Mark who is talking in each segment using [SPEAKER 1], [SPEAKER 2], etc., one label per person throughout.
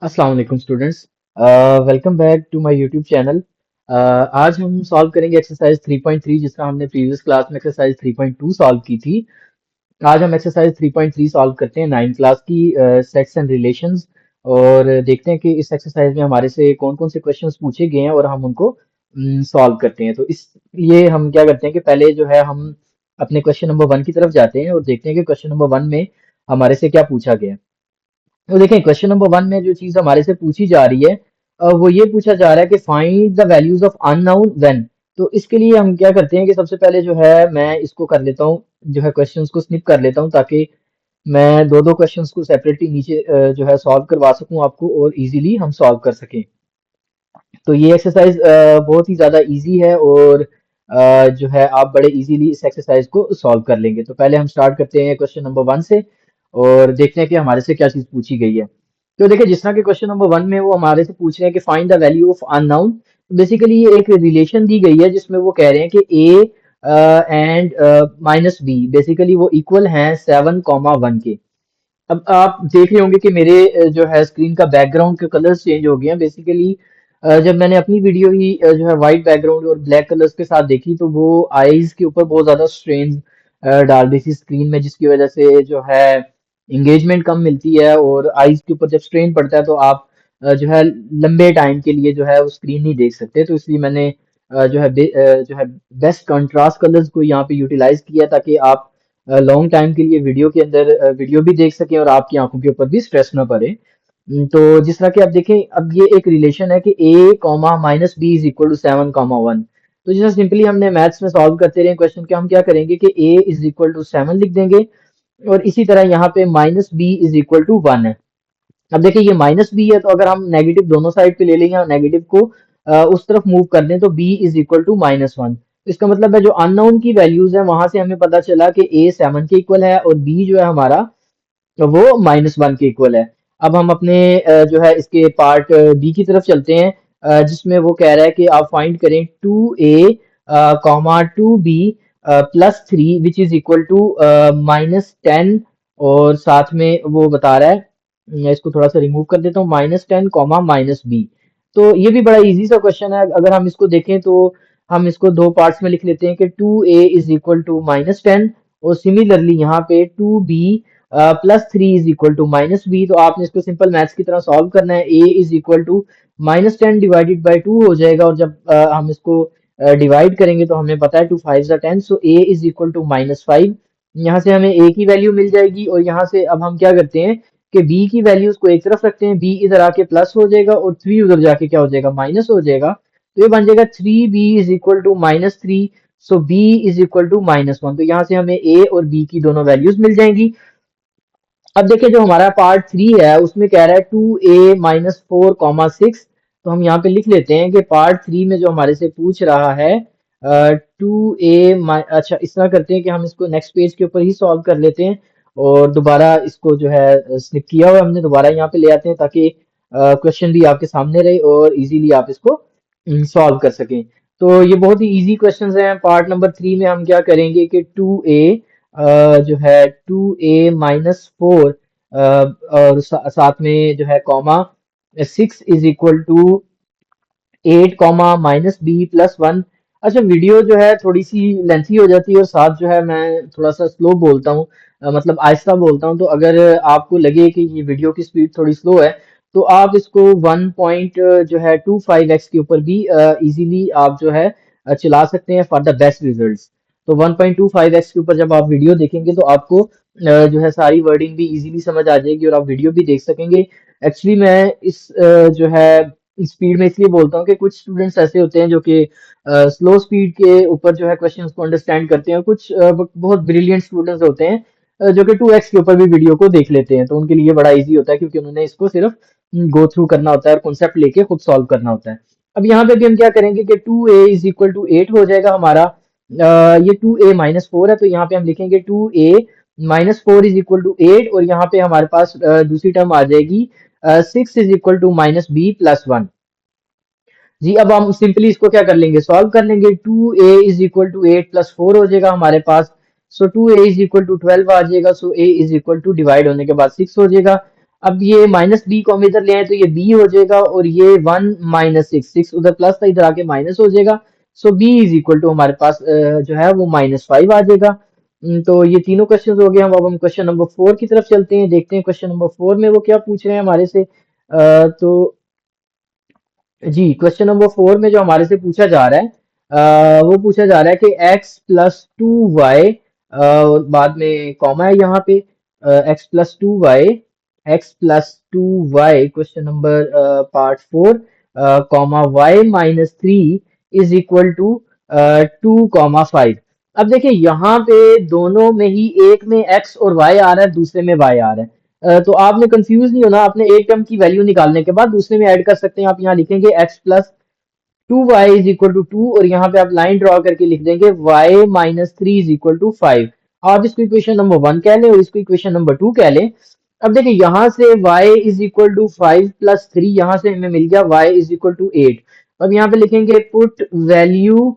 [SPEAKER 1] अस्सलाम वालेकुम students. Welcome back to my YouTube channel. आज हम सॉल्व करेंगे एक्सरसाइज 3.3 जिसका हमने प्रीवियस क्लास में एक्सरसाइज 3.2 सॉल्व की थी। आज हम एक्सरसाइज 3.3 सॉल्व करते हैं 9 क्लास की सेट्स एंड रिलेशंस। और देखते हैं कि इस एक्सरसाइज में हमारे से कौन कौन से क्वेश्चंस पूछे गए हैं और हम उनको सॉल्व करते हैं। तो इसलिए हम क्या करते हैं कि पहले जो है हम अपने क्वेश्चन नंबर 1 की तरफ जाते हैं और देखते हैं कि क्वेश्चन नंबर 1 में हमारे से क्या पूछा गया है। तो देखें क्वेश्चन नंबर 1 में जो चीज हमारे से पूछी जा रही है वो ये पूछा जा रहा है कि find the values of unknown when. तो इसके लिए हम क्या करते हैं कि सबसे पहले जो है मैं इसको कर लेता हूँ, जो है क्वेश्चंस को स्निप कर लेता हूँ ताकि मैं दो दो क्वेश्चंस को सेपरेटली नीचे जो है सॉल्व करवा सकूं आपको और इजीली हम सॉल्व कर सकें। तो ये एक्सरसाइज बहुत ही ज़्यादा इजी है और जो है आप बड़े इजीली इस एक्सरसाइज को सॉल्व कर लेंगे। तो पहले हम स्टार्ट करते हैं क्वेश्चन नंबर 1 से और देखते हैं कि हमारे से क्या चीज़ पूछी गई है। तो देखिए जिस तरह के क्वेश्चन नंबर 1 में वो हमारे से पूछ रहे हैं कि find the value of unknown. Basically ये एक रिलेशन दी गई है जिसमें वो कह रहे हैं कि A and minus B basically वो इक्वल हैं 7, 1 के। अब आप देख रहे होंगे कि मेरे जो है स्क्रीन का बैकग्राउंड के कलर्स चेंज हो गए हैं। बेसिकली जब मैंने अपनी वीडियो ही जो है वाइट बैकग्राउंड और ब्लैक कलर्स के साथ देखी तो वो आईज के ऊपर बहुत ज्यादा स्ट्रेन डाल दी थी स्क्रीन में, जिसकी वजह से जो है इंगेजमेंट कम मिलती है और आईज के ऊपर जब स्ट्रेन पड़ता है तो आप जो है लंबे टाइम के लिए जो है वो स्क्रीन नहीं देख सकते। तो इसलिए मैंने जो है बेस्ट कंट्रास्ट कलर्स को यहाँ पे यूटिलाइज किया ताकि आप लॉन्ग टाइम के लिए वीडियो के अंदर वीडियो भी देख सकें और आपकी आंखों के ऊपर भी स्ट्रेस ना पड़े। तो जिस तरह कि आप देखें अब ये एक रिलेशन है कि a comma minus B is equal to 7, 1। तो जैसे सिंपली हमने मैथ्स में सॉल्व करते रहे क्वेश्चन के हम क्या करेंगे कि a इज इक्वल टू 7 लिख देंगे और इसी तरह यहाँ पे minus B is equal to 1 है। अब देखिए ये माइनस बी है तो अगर हम नेगेटिव दोनों साइड पे ले लें या नेगेटिव को उस तरफ मूव कर दें तो b इज इक्वल टू -1। इसका मतलब है जो अननोन की वैल्यूज है वहां से हमें पता चला कि a 7 के इक्वल है और b जो है हमारा तो वो -1 के इक्वल है। अब हम अपने जो है इसके पार्ट बी की तरफ चलते हैं, जिसमें वो कह रहा है कि आप फाइंड करें 2a comma 2b plus 3 which is equal to -10। और साथ में वो बता रहा है, मैं इसको थोड़ा सा रिमूव कर देता हूँ, -10 कॉमा -b। तो ये भी बड़ा इजी सा क्वेश्चन है। अगर हम इसको देखें तो हम इसको दो पार्ट्स में लिख लेते हैं कि 2a इज इक्वल टू -10 और सिमिलरली यहाँ पे 2b plus 3 is equal to -b। तो आपने इसको सिंपल मैथ्स की तरह सॉल्व करना है। a is equal to -10 divided by 2 हो जाएगा और जब हम इसको डिवाइड करेंगे तो हमें पता है 2 5 10, सो a इज इक्वल टू -5। यहाँ से हमें a की वैल्यू मिल जाएगी और यहाँ से अब हम क्या करते हैं कि b की वैल्यूज को एक तरफ रखते हैं, b इधर आके प्लस हो जाएगा और 3 उधर जाके क्या हो जाएगा, माइनस हो जाएगा। तो ये बन जाएगा 3b is equal to -3, so b is equal to -1। तो यहाँ से हमें a और b की दोनों वैल्यूज मिल जाएंगी। अब देखिए जो हमारा पार्ट 3 है उसमें कह रहा है 2a-4, 6। तो हम यहाँ पे लिख लेते हैं कि पार्ट 3 में जो हमारे से पूछ रहा है 2a, अच्छा इस तरह करते हैं कि हम इसको नेक्स्ट पेज के ऊपर ही सॉल्व कर लेते हैं और दोबारा इसको जो है स्निप किया हुआ हमने दोबारा यहाँ पे ले आते हैं ताकि क्वेश्चन भी आपके सामने रहे और इजीली आप इसको सॉल्व कर सकें। तो ये बहुत ही इजी क्वेश्चंस हैं। पार्ट नंबर 3 में हम क्या करेंगे कि 2a जो है 2a-4 और साथ में जो है comma 6 is equal to 8 comma -b+1। अच्छा वीडियो जो है थोड़ी सी लेंथी हो जाती है और साथ जो है मैं थोड़ा सा स्लो बोलता हूँ, मतलब आहिस्ता बोलता हूँ। तो अगर आपको लगे कि ये वीडियो की स्पीड थोड़ी स्लो है तो आप इसको 1 पॉइंट जो है 25x के ऊपर भी इजीली आप जो है चला सकते हैं फॉर द बेस्ट रिजल्ट्स। तो 1.25x के ऊपर जब आप वीडियो देखेंगे तो आपको जो है सारी वर्डिंग भी इजीली समझ आ जाएगी और आप वीडियो भी देख सकेंगे। एक्चुअली मैं इस जो है स्पीड में इसलिए बोलता हूँ कि कुछ स्टूडेंट्स ऐसे होते हैं जो कि स्लो स्पीड के ऊपर जो है क्वेश्चंस को अंडरस्टैंड करते हैं। कुछ बहुत ब्रिलियंट स्टूडेंट्स होते हैं जो कि 2x के ऊपर भी वीडियो को देख लेते हैं, तो उनके लिए बड़ा इजी होता है क्योंकि उन्होंने इसको सिर्फ गो थ्रू करना होता है और कॉन्सेप्ट लेके खुद सॉल्व करना होता है। अब यहाँ पे भी हम क्या करेंगे कि 2a इज इक्वल टू 8 हो जाएगा हमारा। ये 2a-4 है तो यहाँ पे हम लिखेंगे 2a-4 इज इक्वल टू 8 और यहाँ पे हमारे पास दूसरी टर्म आ जाएगी 6 इज इक्वल टू -b+1। जी अब हम सिंपली इसको क्या कर लेंगे, सॉल्व कर लेंगे। 2a इज इक्वल टू 8+4 हो जाएगा हमारे पास, so 2a is equal to 12 आ जाएगा, so a is equal to divide होने के बाद 6 हो जाएगा। अब ये माइनस बी को हम इधर ले आए तो ये बी हो जाएगा, और ये 1 - 6, 6 उधर प्लस था इधर आके माइनस हो जाएगा। सो बी इज इक्वल टू हमारे पास जो है वो -5 आ जाएगा। तो ये तीनों क्वेश्चन हो गए। हम अब हम क्वेश्चन नंबर 4 की तरफ चलते हैं, देखते हैं क्वेश्चन नंबर 4 में वो क्या पूछ रहे हैं हमारे से। तो जी, क्वेश्चन नंबर 4 में जो हमारे से पूछा जा रहा है, वो पूछा जा रहा है कि x+2y, बाद में कॉमा है यहाँ पे, x+2y question number part 4, comma y-3 is equal to 2,5। अब देखिए यहाँ पे दोनों में ही, एक में x और y आ रहा है, दूसरे में y आ रहा है। तो आपने कंफ्यूज नहीं होना, आपने एक टर्म की वैल्यू निकालने के बाद दूसरे में ऐड कर सकते हैं। आप यहाँ लिखेंगे x+2y इज इक्वल टू 2, और यहाँ पे आप लाइन ड्रॉ करके लिख देंगे y-3 इज इक्वल टू 5। आप इसको इक्वेशन नंबर 1 कह लें और इसको इक्वेशन नंबर 2 कह लें। अब देखिए यहाँ से y इज इक्वल टू 5 + 3, यहाँ से हमें मिल गया y इज इक्वल टू 8। अब यहाँ पे लिखेंगे put value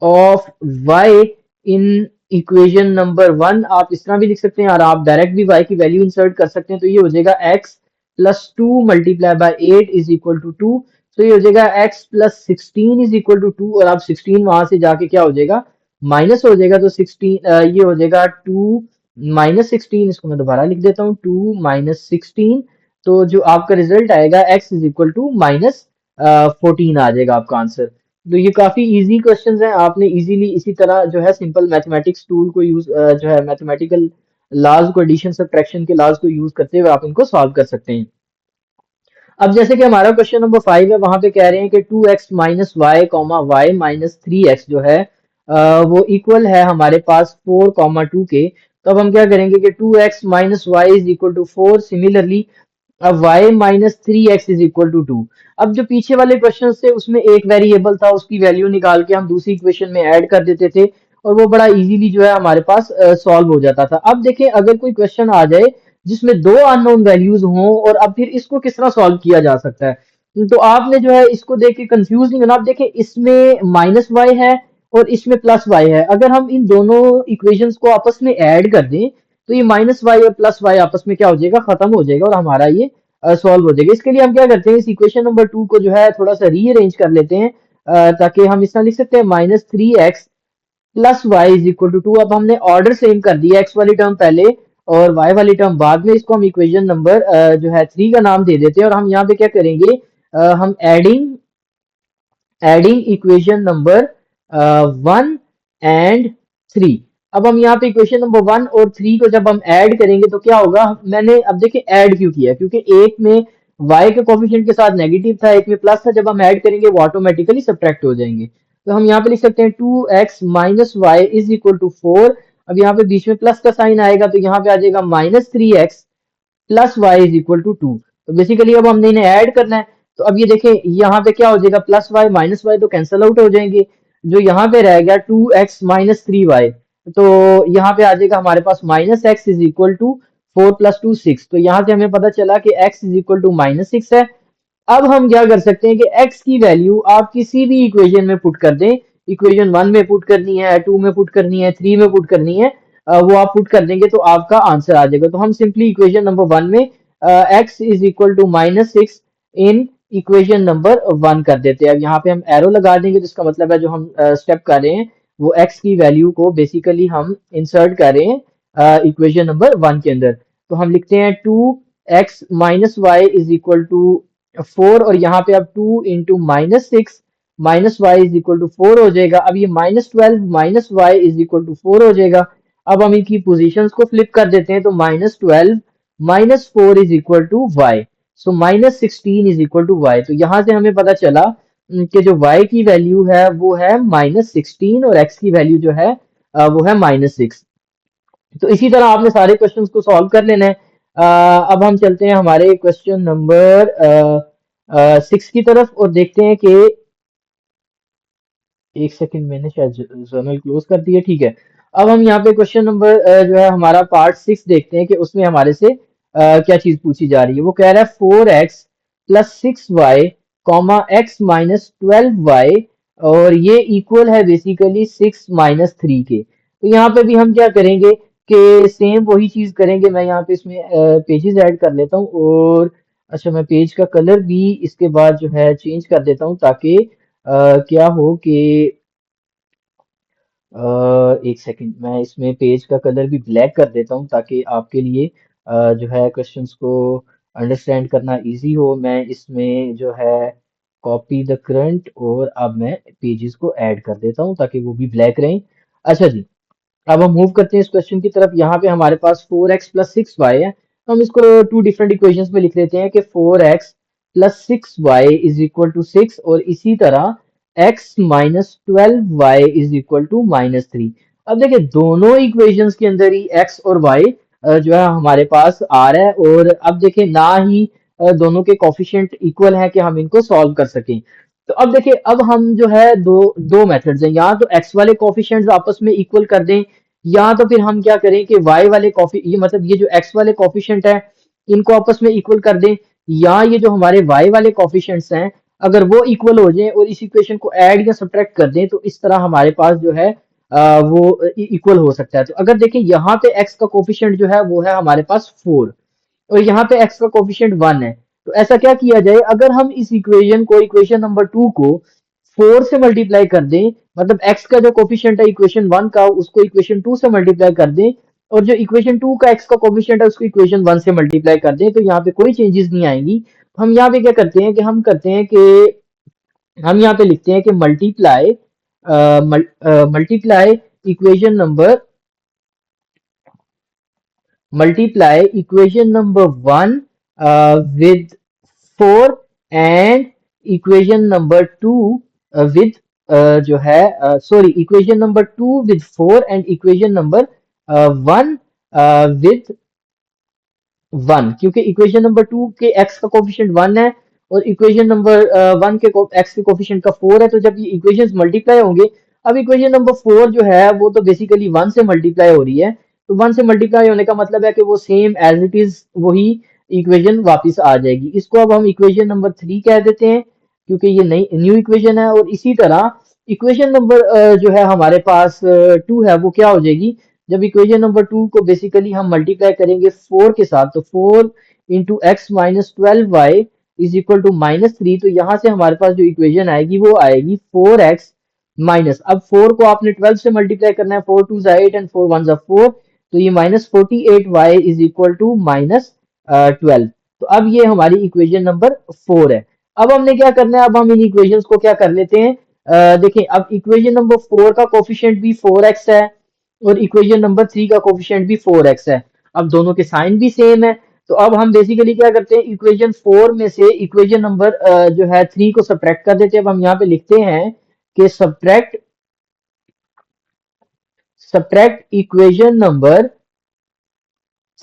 [SPEAKER 1] of y in equation number 1। आप इस तरह भी लिख सकते हैं और आप डायरेक्ट भी y की वैल्यू इंसर्ट कर सकते हैं। तो ये हो जाएगा x+2 multiply by 8 is equal to 2। तो ये हो जाएगा x+16 इज इक्वल टू 2, और आप 16 वहां से जाके क्या हो जाएगा, माइनस हो जाएगा। तो 16 ये हो जाएगा 2 - 16, इसको मैं दोबारा लिख देता हूँ, 2 - 16। तो जो आपका रिजल्ट आएगा x इज इक्वल टू -14 आ जाएगा आपका आंसर। तो ये काफी इजी क्वेश्चंस हैं, आपने इजीली इसी तरह जो है सिंपल मैथमेटिक्स टूल को यूज, जो है मैथमेटिकल लॉज को, एडिशन सब्ट्रैक्शन के लॉज को यूज करते हुए आप इनको सॉल्व कर सकते हैं। अब जैसे कि हमारा क्वेश्चन नंबर 5 है, वहां पे कह रहे हैं कि 2x - y, y-3x जो है वो इक्वल है हमारे पास 4, 2 के। तो अब हम क्या करेंगे कि 2x - y is equal to 4। Similarly अब y-3x इज इक्वल टू 2। अब जो पीछे वाले क्वेश्चन थे उसमें एक वेरिएबल था, उसकी वैल्यू निकाल के हम दूसरी इक्वेशन में ऐड कर देते थे, और वो बड़ा इजीली जो है हमारे पास सॉल्व हो जाता था। अब देखिए अगर कोई क्वेश्चन आ जाए जिसमें दो अननोन वैल्यूज हों, और अब फिर इसको किस तरह सॉल्व किया जा सकता है, तो आपने जो है इसको देख के कंफ्यूज नहीं होना। आप देखिए इसमें -y है और इसमें +y है। अगर हम इन दोनों इक्वेशंस को आपस में ऐड कर दें तो ये -y और +y आपस में क्या हो जाएगा, खत्म हो जाएगा, और हमारा ये सॉल्व हो जाएगा। इसके लिए हम क्या करते हैं, इस इक्वेशन नंबर 2 को जो है थोड़ा सा रीअरेंज कर लेते हैं, ताकि हम इस तरह लिख सकते हैं -3x + y is equal to 2। अब हमने ऑर्डर सेम कर दिया, x वाली टर्म पहले और y वाली टर्म बाद में। इसको हम इक्वेशन नंबर जो है 3 का नाम दे देते हैं, और हम यहाँ पे क्या करेंगे, हम एडिंग इक्वेशन नंबर 1 एंड 3। अब हम यहाँ पे इक्वेशन नंबर 1 और 3 को जब हम ऐड करेंगे तो क्या होगा, मैंने अब देखिए ऐड क्यों किया, क्योंकि एक में y के कोफिशिएंट के साथ नेगेटिव था, एक में प्लस था। जब हम ऐड करेंगे वो ऑटोमेटिकली सब्ट्रैक्ट हो जाएंगे। तो हम यहाँ पे लिख सकते हैं 2x - y is equal to 4। अब यहाँ पे बीच में प्लस का साइन आएगा, तो यहाँ पे आ जाएगा -3x + y is equal to 2। तो बेसिकली अब हमने इन्हें ऐड करना है। तो अब ये देखें यहाँ पे क्या हो जाएगा, +y - y तो कैंसिल आउट हो जाएंगे। जो यहाँ पे रह गया 2x - 3y, तो यहाँ पे आ जाएगा हमारे पास -x इज इक्वल टू 4 + 2 6। तो यहाँ से हमें पता चला कि x इज इक्वल टू -6 है। अब हम क्या कर सकते हैं कि x की वैल्यू आप किसी भी इक्वेशन में पुट कर दें। इक्वेशन 1 में पुट करनी है, 2 में पुट करनी है, 3 में पुट करनी है, वो आप पुट कर देंगे तो आपका आंसर आ जाएगा। तो हम सिंपली इक्वेशन नंबर 1 में x is equal to -6 in equation number 1 कर देते हैं। अब यहाँ पे हम एरो लगा देंगे, जिसका मतलब है जो हम स्टेप कर रहे हैं वो x की वैल्यू को बेसिकली हम इंसर्ट कर रहे हैं इक्वेशन नंबर 1 के अंदर। तो हम लिखते हैं 2x - y is equal to 4, और यहाँ पे अब 2 into -6 -y is equal to 4 हो जाएगा। अब ये -12 - y इज इक्वल टू 4 हो जाएगा। अब हम इनकी पोजीशंस को फ्लिप कर देते हैं, तो -12 - 4 is equal to y। So -16 is equal to y। तो यहाँ से हमें पता चला कि जो y की वैल्यू है वो है -16, और x की वैल्यू जो है वो है -6। तो इसी तरह आपने सारे क्वेश्चंस को सॉल्व कर लेना है। अब हम चलते हैं हमारे क्वेश्चन नंबर 6 की तरफ, और देखते हैं कि, एक सेकंड, मैंने शायद जर्नल क्लोज कर दिया, ठीक है। अब हम यहाँ पे क्वेश्चन नंबर जो है हमारा पार्ट 6 देखते हैं कि उसमें हमारे से क्या चीज पूछी जा रही है। वो कह रहा है 4x + 6y, x - 12y, और ये इक्वल है बेसिकली 6 - 3 के। तो यहाँ पे भी हम क्या करेंगे के सेम वही चीज करेंगे। मैं यहाँ पे इसमें पेजेस ऐड कर लेता हूँ, और अच्छा मैं पेज का कलर भी इसके बाद जो है चेंज कर देता हूँ, ताकि क्या हो कि एक सेकंड, मैं इसमें पेज का कलर भी ब्लैक कर देता हूँ, ताकि आपके लिए जो है क्वेश्चंस को अंडरस्टैंड करना इजी हो। मैं इसमें जो है कॉपी द करंट, और अब मैं पेजेस को ऐड कर देता हूँ ताकि वो भी ब्लैक रहें। अच्छा जी, अब हम मूव करते हैं इस क्वेश्चन की तरफ। यहाँ पे हमारे पास 4x+6y है, तो हम इसको टू डिफरेंट इक्वेशंस में लिख लेते हैं कि 4x+6y इज इक्वल टू 6, और इसी तरह x-12y इज इक्वल टू -3। अब देखिए दोनों इक्वेशंस के अंदर ही x और y जो है हमारे पास आ रहा है, और अब देखिए ना ही दोनों के कोफिशिएंट इक्वल है कि हम इनको सॉल्व कर सकें। तो अब देखिए, अब हम जो है दो दो मेथड्स हैं, या तो x वाले कोफिशिएंट्स आपस में इक्वल कर दें, या तो फिर हम क्या करें कि y वाले कॉफी ये मतलब ये जो x वाले कोफिशिएंट है इनको आपस में इक्वल कर दें, या ये जो हमारे y वाले कोफिशिएंट्स हैं अगर वो इक्वल हो जाएं और इस इक्वेशन को ऐड या सब्ट्रैक्ट कर दें, तो इस तरह हमारे पास जो है वो इक्वल हो सकता है। तो अगर देखें यहाँ पे x का कोफिशिएंट जो है वो है हमारे पास 4, और यहाँ पे x का कोफिशिएंट 1 है। तो ऐसा क्या किया जाए, अगर हम इस इक्वेशन को, इक्वेशन नंबर 2 को 4 से मल्टीप्लाई कर दें, मतलब x का जो कोफिशिएंट है इक्वेशन 1 का उसको इक्वेशन 2 से मल्टीप्लाई कर दें, और जो इक्वेशन 2 का x का कोफिशिएंट है उसको इक्वेशन 1 से मल्टीप्लाई कर दें, तो यहाँ पे कोई चेंजेस नहीं आएंगी। हम यहाँ पे क्या करते हैं कि हम यहाँ पे लिखते हैं कि multiply equation number multiply equation number 1 with 4, and equation number 2 with जो है sorry, equation number 2 with 4 and equation number 1 with 1, क्योंकि इक्वेशन नंबर 2 के x का कोफिशिएंट 1 है और इक्वेशन नंबर 1 के x के कोफिशिएंट का 4 है, तो जब ये इक्वेशंस मल्टीप्लाई होंगे, अब इक्वेशन नंबर 4 जो है वो तो बेसिकली 1 से मल्टीप्लाई हो रही है, तो 1 से मल्टीप्लाई होने का मतलब है कि वो सेम एज इट इज वही इक्वेशन वापस आ जाएगी। इसको अब हम इक्वेशन नंबर 3 कह देते हैं, क्योंकि ये नई न्यू इक्वेशन है। और इसी तरह इक्वेशन नंबर जो है हमारे पास 2 है, वो क्या हो जाएगी, जब इक्वेशन नंबर 2 को बेसिकली हम मल्टीप्लाई करेंगे 4 के साथ, तो 4 into x minus 12y is equal to -3, तो यहाँ से हमारे पास जो इक्वेशन आएगी वो आएगी 4x माइनस, अब 4 को आपने 12 से मल्टीप्लाई करना है, 4 2 8 एंड 4 1 4, तो ये -48y इज इक्वल टू -12। तो अब ये हमारी इक्वेशन नंबर 4 है। अब हमने क्या करना है, अब हम इन इक्वेशंस को क्या कर लेते हैं, देखें अब इक्वेशन नंबर 4 का कोफिशिएंट भी 4x है, और इक्वेशन नंबर 3 का कोफिशिएंट भी 4x है। अब दोनों के साइन भी सेम है, तो अब हम बेसिकली क्या करते हैं, इक्वेशन 4 में से इक्वेशन नंबर जो है 3 को सब्ट्रैक्ट कर देते हैं। अब हम यहाँ पे लिखते हैं कि subtract equation number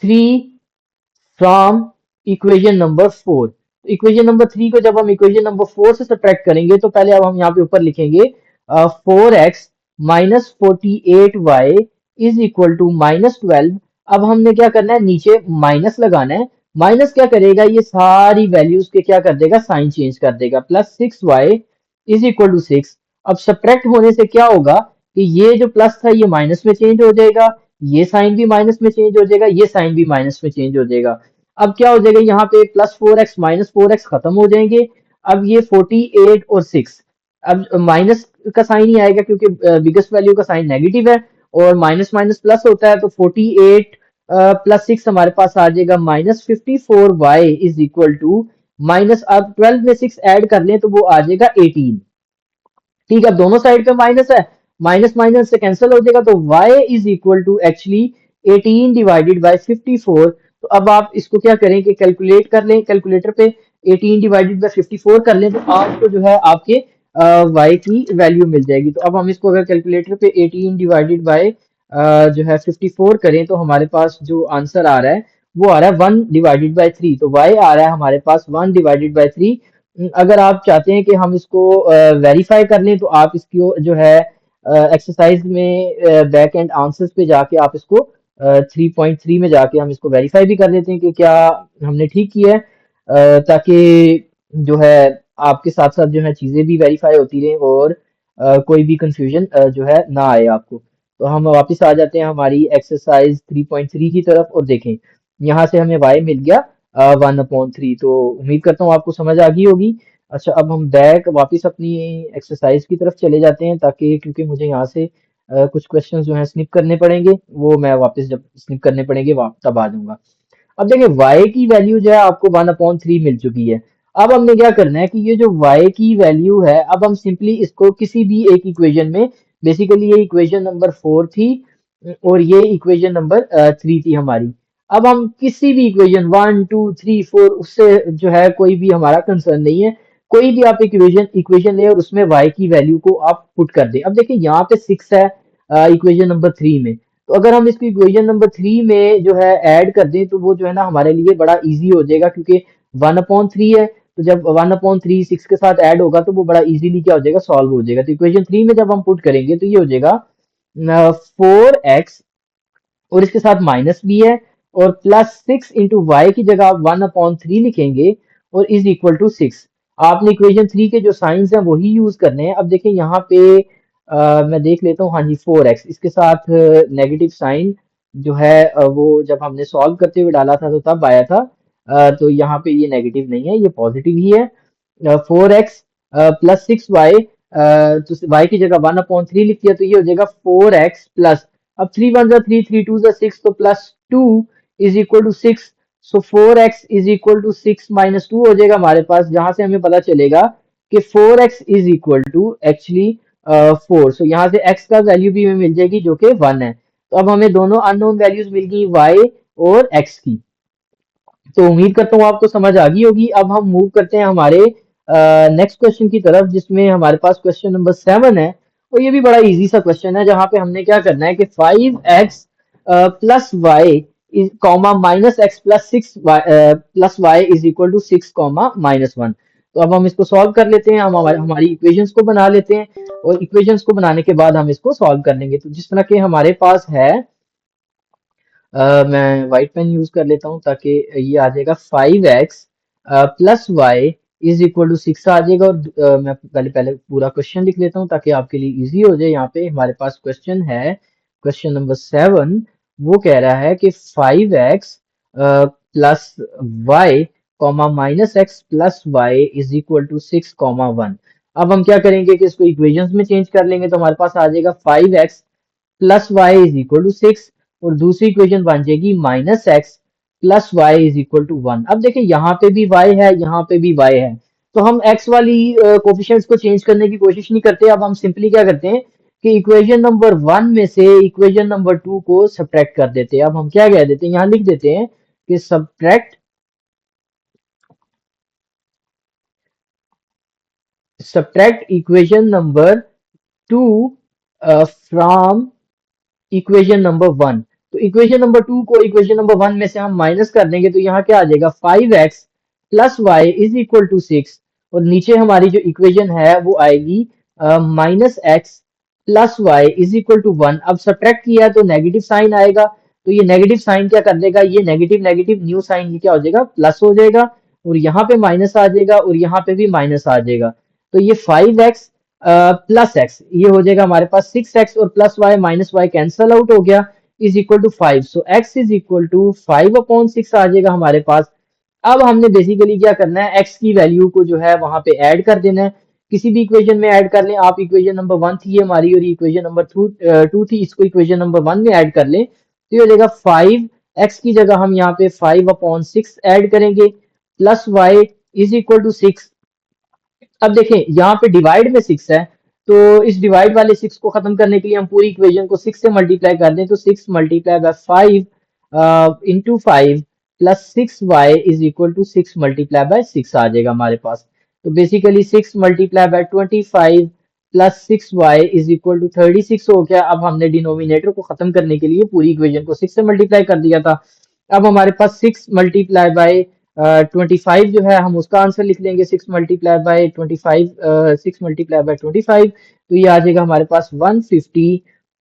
[SPEAKER 1] 3 from equation number 4। Equation number 3 को जब हम इक्वेशन नंबर 4 से सब्ट्रैक्ट करेंगे, तो पहले अब हम यहाँ पे ऊपर लिखेंगे 4x minus 48y is equal to -12। अब हमने क्या करना है, नीचे माइनस लगाना है। माइनस क्या करेगा, ये सारी वैल्यूज के क्या कर देगा, साइन चेंज कर देगा, +6y इज इक्वल टू 6। अब सब्ट्रैक्ट होने से क्या होगा कि ये जो प्लस था ये माइनस में चेंज हो जाएगा, ये साइन भी माइनस में चेंज हो जाएगा, ये साइन भी माइनस में चेंज हो जाएगा। अब क्या हो जाएगा, यहाँ पे +4x -4x खत्म हो जाएंगे। अब ये 48 और 6, अब माइनस का साइन ही आएगा क्योंकि बिगेस्ट वैल्यू का साइन नेगेटिव है, और माइनस माइनस प्लस होता है, तो 48 +6 हमारे पास आ जाएगा -54y is equal to minus, अब 12 में 6 ऐड कर लें तो वो आ जाएगा 18। ठीक है, अब दोनों साइड पे माइनस है, माइनस माइनस से कैंसिल हो जाएगा, तो y is equal to actually 18 divided by 54। तो अब आप इसको क्या करें कि कैलकुलेट कर लें, कैलकुलेटर पे 18 डिवाइडेड बाय 54 कर लें, तो आपको जो है आपके y की वैल्यू मिल जाएगी। तो अब हम इसको अगर कैलकुलेटर पे 18 डिवाइडेड बाय जो है 54 करें, तो हमारे पास जो आंसर आ रहा है वो आ रहा है 1 डिवाइडेड बाय 3, तो y आ रहा है हमारे पास 1 डिवाइडेड बाय 3। अगर आप चाहते हैं कि हम इसको वेरीफाई कर लें, तो आप इसकी जो है एक्सरसाइज में बैक एंड आंसर्स पे जाके आप इसको 3.3 में जाके हम इसको वेरीफाई भी कर लेते हैं कि क्या हमने ठीक किया है, ताकि जो है आपके साथ साथ जो है चीज़ें भी वेरीफाई होती रहें, और कोई भी कंफ्यूजन जो है ना आए आपको। तो हम वापस आ जाते हैं हमारी एक्सरसाइज 3.3 की तरफ और देखें यहाँ से हमें y मिल गया 1/3। तो उम्मीद करता हूँ आपको समझ आ गई होगी। अच्छा, अब हम बैक वापस अपनी एक्सरसाइज की तरफ चले जाते हैं, ताकि क्योंकि मुझे यहाँ से कुछ क्वेश्चन जो हैं स्निप करने पड़ेंगे, वो मैं वापस जब स्निप करने पड़ेंगे तब आ जाऊंगा। अब देखिए y की वैल्यू जो है आपको 1/3 मिल चुकी है। अब हमने क्या करना है कि ये जो y की वैल्यू है, अब हम सिंपली इसको किसी भी एक इक्वेशन में, बेसिकली ये इक्वेशन नंबर 4 थी और ये इक्वेशन नंबर 3 थी हमारी। अब हम किसी भी इक्वेशन 1 2 3 4, उससे जो है कोई भी हमारा कंसर्न नहीं है। कोई भी आप इक्वेशन इक्वेशन ले और उसमें y की वैल्यू को आप पुट कर दें। अब देखिए यहाँ पे 6 है इक्वेशन नंबर 3 में, तो अगर हम इसको इक्वेशन नंबर 3 में जो है ऐड कर दें, तो वो जो है ना हमारे लिए बड़ा इजी हो जाएगा, क्योंकि 1/3 है। तो जब 1/3 6 के साथ ऐड होगा तो वो बड़ा इजीली क्या हो जाएगा, सॉल्व हो जाएगा। तो इक्वेशन 3 में जब हम पुट करेंगे तो ये हो जाएगा 4x, और इसके साथ माइनस भी है, और प्लस 6 × y की जगह आप 1/3 लिखेंगे और इज इक्वल टू 6। आपने इक्वेशन 3 के जो साइंस हैं वही यूज करने हैं। अब देखिए यहाँ पे मैं देख लेता हूँ, हाँ जी 4x, इसके साथ नेगेटिव साइन जो है वो जब हमने सॉल्व करते हुए डाला था तो तब आया था। तो यहाँ पे ये नेगेटिव नहीं है, ये पॉजिटिव ही है। 4x प्लस 6y, तो y की जगह 1/3 लिख दिया, तो ये हो जाएगा 4x प्लस, अब 3 1 3, 3 2 6, तो plus 2 is equal to 6। So 4x is equal to 6 minus 2 हो जाएगा हमारे पास, जहां से हमें पता चलेगा कि 4x is equal to actually 4। So यहाँ से x का वैल्यू भी हमें मिल जाएगी जो कि 1 है। तो अब हमें दोनों अननोन वैल्यूज मिल गई, y और x की। तो उम्मीद करता हूँ आपको समझ आ गई होगी। अब हम मूव करते हैं हमारे नेक्स्ट क्वेश्चन की तरफ, जिसमें हमारे पास क्वेश्चन नंबर 7 है। और ये भी बड़ा इजी सा क्वेश्चन है, जहाँ पे हमने क्या करना है कि 5x plus y is comma minus x plus 6 plus y is equal to 6 comma -1। तो अब हम इसको सॉल्व कर लेते हैं, हम हमारी इक्वेशंस को बना लेते हैं, और इक्वेशंस को बनाने के बाद हम इसको सॉल्व कर लेंगे। तो जिस तरह के हमारे पास है, मैं व्हाइट पेन यूज कर लेता हूँ, ताकि ये आ जाएगा 5x plus y is equal to 6 आ जाएगा। और मैं पहले पहले पूरा क्वेश्चन लिख लेता हूँ ताकि आपके लिए इजी हो जाए। यहाँ पे हमारे पास क्वेश्चन है, क्वेश्चन नंबर 7। वो कह रहा है कि 5x plus y comma minus x plus y is equal to 6 comma 1। अब हम क्या करेंगे कि इसको इक्वेशंस में चेंज कर लेंगे, तो हमारे पास आ जाएगा 5x plus y is equal to 6, और दूसरी इक्वेशन बन जाएगी minus x plus y is equal to 1। अब देखिए यहाँ पे भी y है, यहाँ पे भी y है, तो हम x वाली कोफिशिएंट्स को चेंज करने की कोशिश नहीं करते। अब हम सिंपली क्या करते हैं कि इक्वेशन नंबर 1 में से इक्वेशन नंबर 2 को सब्ट्रैक्ट कर देते हैं। अब हम क्या कह देते हैं, यहाँ लिख देते हैं कि subtract equation number 2 from equation number 1। तो इक्वेशन नंबर 2 को इक्वेशन नंबर 1 में से हम माइनस कर देंगे, तो यहाँ क्या आ जाएगा 5x plus y is equal to 6, और नीचे हमारी जो इक्वेशन है वो आएगी minus x plus y is equal to 1। अब सब्ट्रैक्ट किया तो नेगेटिव साइन आएगा, तो ये नेगेटिव साइन क्या कर देगा, ये नेगेटिव नेगेटिव न्यू साइन ये क्या हो जाएगा, प्लस हो जाएगा, और यहाँ पे माइनस आ जाएगा और यहाँ पे भी माइनस आ जाएगा। तो ये 5x प्लस एक्स ये हो जाएगा हमारे पास 6x, और plus y minus y cancel out हो गया, is equal to 5। So x is equal to 5/6 आ जाएगा हमारे पास। अब हमने बेसिकली क्या करना है, x की वैल्यू को जो है वहां पे ऐड कर देना है, किसी भी इक्वेशन में ऐड कर लें आप। इक्वेशन नंबर 1 थी हमारी, और इक्वेशन नंबर 2 थी, इसको इक्वेशन नंबर 1 में ऐड कर लें, तो ये हो जाएगा 5x की जगह हम यहाँ पे 5/6 ऐड करेंगे, plus y is equal to 6। अब देखें यहाँ पे डिवाइड में 6 है, तो इस डिवाइड वाले 6 को खत्म करने के लिए हम पूरी इक्वेशन को 6 से मल्टीप्लाई कर दें, तो 6 multiply by 5 into 5 plus 6y is equal to 6 multiply by 6 आ जाएगा हमारे पास। तो basically 6 multiply by 25 plus 6y is equal to 36 हो गया। अब हमने डिनोमिनेटर को खत्म करने के लिए पूरी इक्वेशन को 6 से मल्टीप्लाई कर दिया था। अब हमारे पास 6 मल्टीप्लाई बाय 25 जो है हम उसका आंसर लिख लेंगे, 6 मल्टीप्लाई बाय 25, 6 मल्टीप्लाई बाय 25, तो ये आ जाएगा हमारे पास 150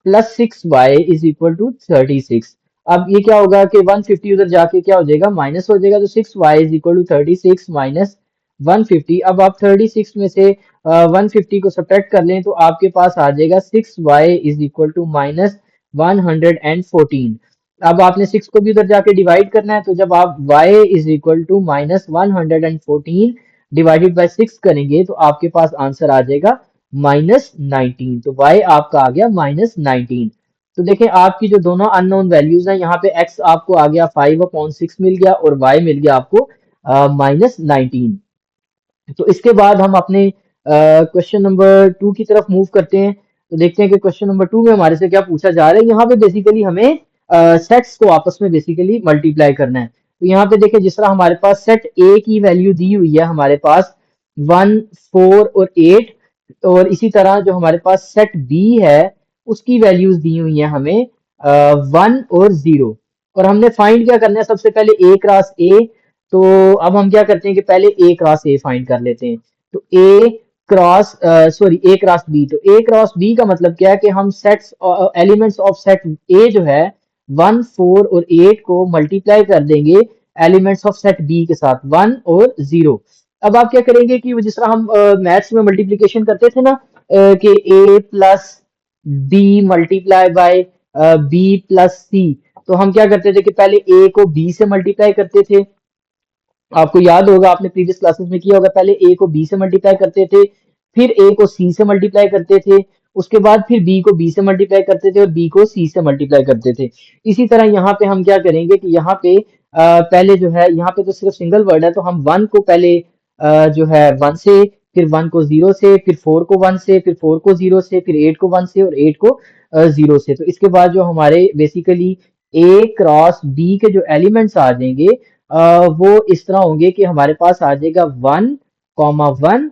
[SPEAKER 1] plus 6y is equal to 36। अब ये क्या होगा कि 150 उधर जाके क्या हो जाएगा, माइनस हो जाएगा, तो 6y is equal to 36 minus 150। अब आप 36 में से 150 को सब्ट्रैक्ट कर लें, तो आपके पास आ जाएगा 6y is equal to minus 114। अब आपने 6 को भी उधर जाके डिवाइड करना है, तो जब आप y is equal to -114 divided by 6 करेंगे तो आपके पास आंसर आ जाएगा -19। तो y आपका आ गया -19। तो देखें आपकी जो दोनों अननोन वैल्यूज हैं, यहाँ पे x आपको आ गया 5/6 मिल गया और y मिल गया आपको -19। तो इसके बाद हम अपने क्वेश्चन नंबर 2 की तरफ मूव करते हैं। तो देखते हैं कि क्वेश्चन नंबर 2 में हमारे से क्या पूछा जा रहा है। यहाँ पे बेसिकली हमें सेट्स को आपस में बेसिकली मल्टीप्लाई करना है। तो यहाँ पे देखें जिस तरह हमारे पास सेट ए की वैल्यू दी हुई है हमारे पास 1, 4 और 8, और इसी तरह जो हमारे पास सेट बी है उसकी वैल्यूज दी हुई हैं हमें 1 और 0। और हमने फाइंड क्या करना है, सबसे पहले ए क्रॉस ए। तो अब हम क्या करते हैं कि पहले ए क्रॉस ए फाइंड कर लेते हैं। तो ए क्रॉस बी। तो ए क्रॉस बी का मतलब क्या है कि हम सेट्स एलिमेंट्स ऑफ सेट ए जो है 1, 4 और 8 को मल्टीप्लाई कर देंगे एलिमेंट्स ऑफ सेट बी के साथ 1 और 0। अब आप क्या करेंगे कि जिस तरह हम मैथ्स में मल्टीप्लिकेशन करते थे ना, कि A plus B multiply by B plus C. तो हम क्या करते थे कि पहले ए को बी से मल्टीप्लाई करते थे। आपको याद होगा, आपने प्रीवियस क्लासेस में किया होगा, पहले ए को बी से मल्टीप्लाई करते थे, फिर ए को सी से मल्टीप्लाई करते थे, उसके बाद फिर बी को बी से मल्टीप्लाई करते थे और बी को सी से मल्टीप्लाई करते थे। इसी तरह यहाँ पे हम क्या करेंगे कि यहाँ पे पहले जो है, यहाँ पे तो सिर्फ सिंगल वर्ड है, तो हम 1 को पहले जो है 1 से, फिर 1 को 0 से, फिर 4 को 1 से, फिर 4 को 0 से, फिर 8 को 1 से और 8 को 0 से। तो इसके बाद जो हमारे बेसिकली ए क्रॉस बी के जो एलिमेंट्स आ जाएंगे वो इस तरह होंगे कि हमारे पास आ जाएगा 1,1,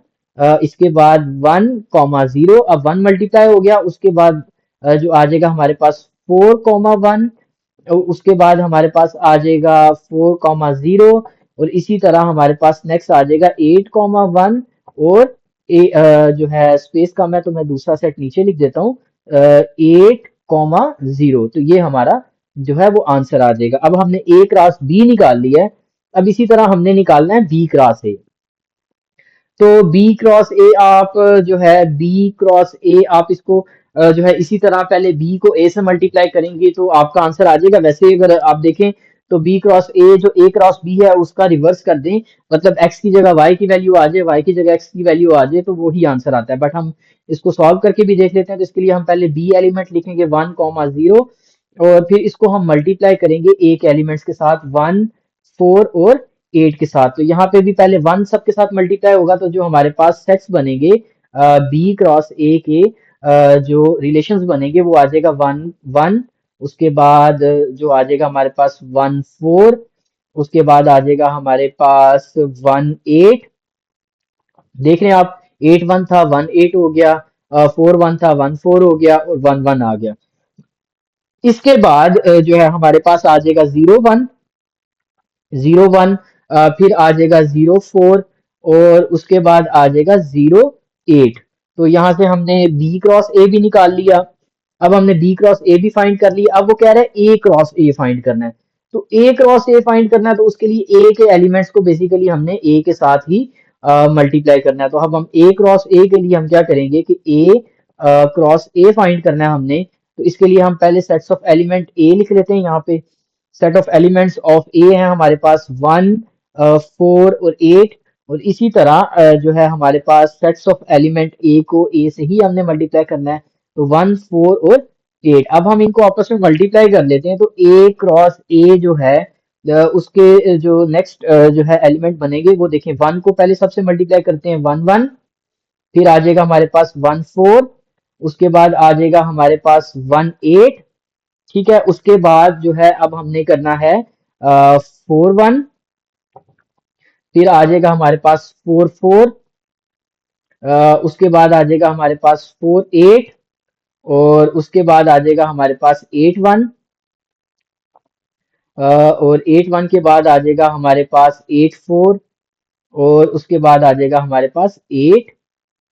[SPEAKER 1] इसके बाद 1,0। अब 1 मल्टीप्लाई हो गया, उसके बाद जो आ जाएगा हमारे पास 4,1, उसके बाद हमारे पास आ जाएगा 4,0 और इसी तरह हमारे पास नेक्स्ट आ जाएगा 8,1 और जो है स्पेस का मैं तो मैं दूसरा सेट नीचे लिख देता हूँ 8,0। तो ये हमारा जो है वो आंसर आ जाएगा। अब हमने ए क्रॉस बी निकाल लिया है। अब इसी तरह हमने निकालना है बी क्रॉस ए। तो बी क्रॉस ए आप जो है बी क्रॉस ए आप इसको जो है इसी तरह पहले बी को ए से मल्टीप्लाई करेंगे तो आपका आंसर आ जाएगा। वैसे अगर आप देखें तो बी क्रॉस ए जो ए क्रॉस बी है उसका रिवर्स कर दें, मतलब एक्स की जगह वाई की वैल्यू आ जाए, वाई की जगह एक्स की वैल्यू आ जाए, तो वो ही आंसर आता है। बट हम इसको सॉल्व करके भी देख लेते हैं। तो इसके लिए हम पहले बी एलिमेंट लिखेंगे 1,0 और फिर इसको हम मल्टीप्लाई करेंगे ए के एलिमेंट्स के साथ 1, 4 और 8 के साथ। तो यहाँ पे भी पहले 1 सबके साथ मल्टीप्लाई होगा, तो जो हमारे पास सेट्स बनेंगे बी क्रॉस ए के जो रिलेशंस बनेंगे वो आ जाएगा 1, 1। उसके बाद जो आ जाएगा हमारे पास 1, 4। उसके बाद आ जाएगा हमारे पास 1, 8। देख रहे हैं आप, 8 1 था, 1 8 हो गया, 4 1 था, 1 4 हो गया और 1 1 आ गया। इसके बाद जो है हमारे पास आ जाएगा 0 1, 0 1, फिर आ जाएगा 0 4 और उसके बाद आ जाएगा 0 8। तो यहाँ से हमने बी क्रॉस ए भी निकाल लिया। अब हमने बी क्रॉस ए भी फाइंड कर लिया। अब वो कह रहा है ए क्रॉस ए फाइंड करना है। तो ए क्रॉस ए फाइंड करना है तो उसके लिए ए के एलिमेंट्स को बेसिकली हमने ए के साथ ही मल्टीप्लाई करना है। तो अब हम ए क्रॉस ए के लिए हम क्या करेंगे कि ए क्रॉस ए फाइंड करना है हमने। तो इसके लिए हम पहले सेट्स ऑफ एलिमेंट ए लिख लेते हैं। यहाँ पे सेट ऑफ एलिमेंट्स ऑफ ए है हमारे पास 1, 4 और 8। और इसी तरह जो है हमारे पास सेट्स ऑफ एलिमेंट ए को ए से ही हमने मल्टीप्लाई करना है। तो 1, 4 और 8। अब हम इनको आपस में मल्टीप्लाई कर लेते हैं। तो ए क्रॉस ए जो है उसके जो नेक्स्ट जो है एलिमेंट बनेंगे वो देखें, 1 को पहले सबसे मल्टीप्लाई करते हैं 1 1, फिर आ जाएगा हमारे पास 1 4, उसके बाद आ जाएगा हमारे पास 1 8। ठीक है, उसके बाद जो है अब हमने करना है 4 1, फिर आ जाएगा हमारे पास 4 4, उसके बाद आ जाएगा हमारे पास 4 8 और उसके बाद आ जाएगा हमारे पास 8 1, और 8 1 के बाद आ जाएगा हमारे पास 8 4 और उसके बाद आ जाएगा हमारे पास 8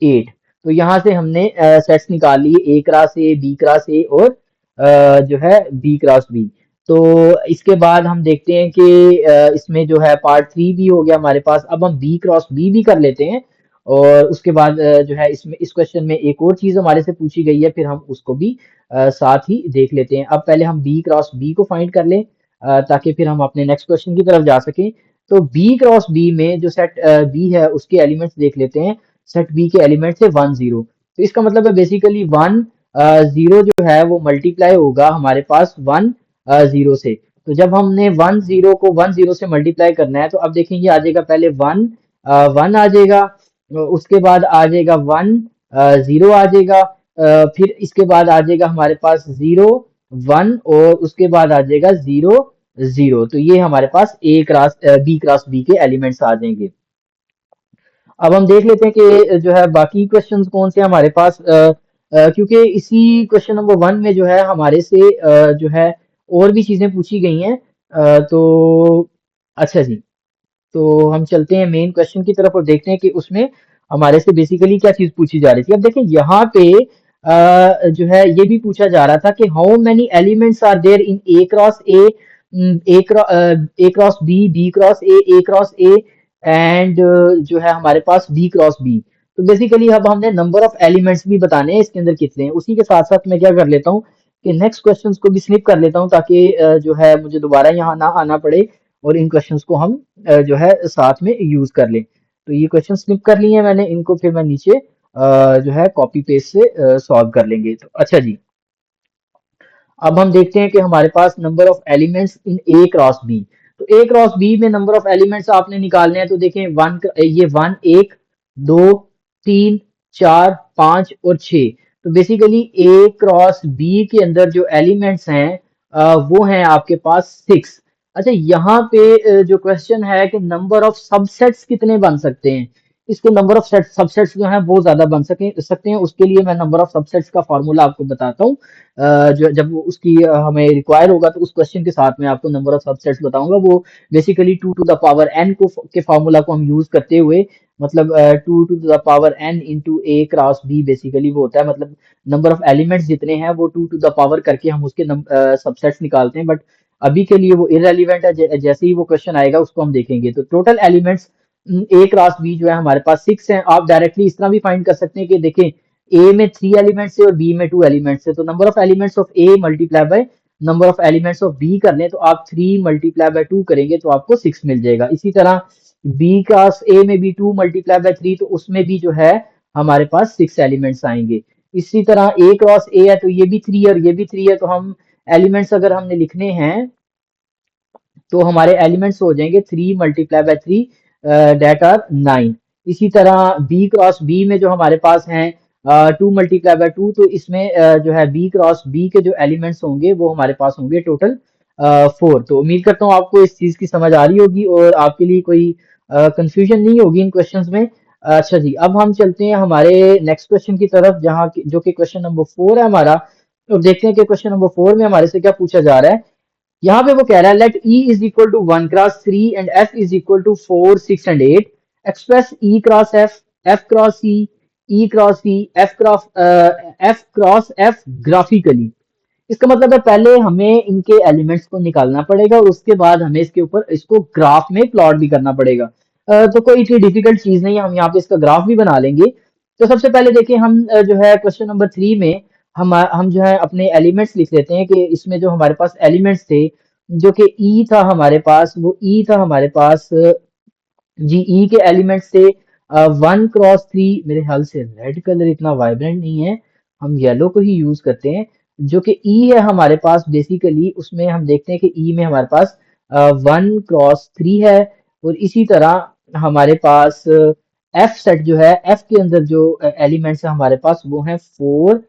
[SPEAKER 1] 8। तो यहाँ से हमने सेट्स निकाल लिए, A cross A, B cross A और जो है बी क्रॉस बी। तो इसके बाद हम देखते हैं कि इसमें जो है पार्ट 3 भी हो गया हमारे पास। अब हम बी क्रॉस बी भी कर लेते हैं और उसके बाद जो है इसमें इस क्वेश्चन में एक और चीज हमारे से पूछी गई है, फिर हम उसको भी साथ ही देख लेते हैं। अब पहले हम बी क्रॉस बी को फाइंड कर लें ताकि फिर हम अपने नेक्स्ट क्वेश्चन की तरफ जा सकें। तो बी क्रॉस बी में जो सेट बी है उसके एलिमेंट्स देख लेते हैं। सेट बी के एलिमेंट्स है 1 0। तो इसका मतलब है बेसिकली 1 0 जो है वो मल्टीप्लाई होगा हमारे पास 1 0 से। तो जब हमने 1 0 को 1 0 से मल्टीप्लाई करना है तो अब देखेंगे आ जाएगा पहले 1 1 आ जाएगा, उसके बाद आ जाएगा 1 0 आ जाएगा, फिर इसके बाद आ जाएगा हमारे पास 0 1 और उसके बाद आ जाएगा 0 0। तो ये हमारे पास बी क्रॉस बी के एलिमेंट्स आ जाएंगे। अब हम देख लेते हैं कि जो है बाकी क्वेश्चंस कौन से हमारे पास, क्योंकि इसी क्वेश्चन नंबर 1 में जो है हमारे से जो है और भी चीजें पूछी गई हैं। तो अच्छा जी, तो हम चलते हैं मेन क्वेश्चन की तरफ और देखते हैं कि उसमें हमारे से बेसिकली क्या चीज पूछी जा रही थी। अब देखें यहाँ पे जो है ये भी पूछा जा रहा था कि how many elements are there in A cross A cross B cross A cross A and जो है हमारे पास बी क्रॉस बी। तो बेसिकली अब हमने नंबर ऑफ एलिमेंट्स भी बताने हैं इसके अंदर कितने हैं। उसी के साथ साथ मैं क्या कर लेता हूँ कि नेक्स्ट क्वेश्चंस को भी स्लिप कर लेता हूँ ताकि जो है मुझे दोबारा यहाँ ना आना पड़े और इन क्वेश्चंस को हम जो है साथ में यूज कर लें। तो ये क्वेश्चन स्लिप कर लिए हैं मैंने, इनको फिर मैं नीचे जो है कॉपी पेस्ट से सॉल्व कर लेंगे। तो अच्छा जी, अब हम देखते हैं कि हमारे पास number of elements in A cross B. तो ए क्रॉस बी में नंबर ऑफ एलिमेंट्स आपने निकालने हैं। तो देखें ये 1 1 2 3 4 5 और 6। तो बेसिकली ए क्रॉस बी के अंदर जो एलिमेंट्स हैं वो हैं आपके पास 6। अच्छा, यहाँ पे जो क्वेश्चन है कि नंबर ऑफ सबसेट्स कितने बन सकते हैं, इसके नंबर ऑफ सबसेट्स जो हैं वो ज्यादा बन सकते हैं। उसके लिए मैं नंबर ऑफ सबसेट्स का फॉर्मूला आपको बताता हूँ। जो जब वो उसकी हमें रिक्वायर होगा तो उस क्वेश्चन के साथ में आपको नंबर ऑफ सबसेट्स बताऊंगा। वो basically 2 to the power n को के फॉर्मूला को हम यूज करते हुए, मतलब 2 to the power n into A cross B basically वो होता है, मतलब नंबर ऑफ एलिमेंट्स जितने हैं वो 2 टू द पावर करके हम उसके सबसेट्स निकालते हैं। बट अभी के लिए वो इररेलेवेंट है, जैसे ही वो क्वेश्चन आएगा उसको हम देखेंगे। तो टोटल एलिमेंट्स ए क्रॉस बी जो है हमारे पास 6 हैं। आप डायरेक्टली इस तरह भी फाइंड कर सकते हैं कि देखें ए में 3 एलिमेंट्स है और बी में 2 एलिमेंट्स है, तो number of elements of A multiply by number of elements of B कर लें तो आप 3 मल्टीप्लाई बाय 2 करेंगे तो आपको 6 मिल जाएगा। इसी तरह बी क्रॉस ए में भी 2 मल्टीप्लाई बाय 3, तो उसमें भी जो है हमारे पास 6 एलिमेंट्स आएंगे। इसी तरह ए क्रॉस ए है तो ये भी 3 है और ये भी 3 है, तो हम एलिमेंट्स अगर हमने लिखने हैं तो हमारे एलिमेंट्स हो जाएंगे 3 मल्टीप्लाई बाय 3 डेट आर 9। इसी तरह बी क्रॉस बी में जो हमारे पास हैं 2 मल्टीप्लाई बाय 2, तो इसमें जो है बी क्रॉस बी के जो एलिमेंट्स होंगे वो हमारे पास होंगे टोटल 4। तो उम्मीद करता हूँ आपको इस चीज की समझ आ रही होगी और आपके लिए कोई कंफ्यूजन नहीं होगी इन क्वेश्चंस में। अच्छा जी, अब हम चलते हैं हमारे नेक्स्ट क्वेश्चन की तरफ जो कि क्वेश्चन नंबर 4 है हमारा। तो देखते हैं कि क्वेश्चन नंबर 4 में हमारे से क्या पूछा जा रहा है। यहाँ पे वो कह रहा है let E is equal to 1 cross 3 and F is equal to 4 6 and 8। Express E cross F cross C, E cross C, F cross F graphically. इसका मतलब है पहले हमें इनके एलिमेंट्स को निकालना पड़ेगा और उसके बाद हमें इसके ऊपर इसको ग्राफ में प्लॉट भी करना पड़ेगा। तो कोई इतनी डिफिकल्ट चीज नहीं है, हम यहाँ पे इसका ग्राफ भी बना लेंगे। तो सबसे पहले देखिए हम जो है क्वेश्चन नंबर 3 में हम जो है अपने एलिमेंट्स लिख लेते हैं कि इसमें जो हमारे पास एलिमेंट्स थे, जो कि ई था हमारे पास, वो ई था हमारे पास जी, ई के एलिमेंट्स थे 1 क्रॉस 3। मेरे ख्याल से रेड कलर इतना वाइब्रेंट नहीं है, हम येलो को ही यूज करते हैं। जो कि ई है हमारे पास बेसिकली, उसमें हम देखते हैं कि ई में हमारे पास 1 क्रॉस 3 है और इसी तरह हमारे पास एफ सेट जो है, एफ के अंदर जो एलिमेंट्स है हमारे पास वो हैं 4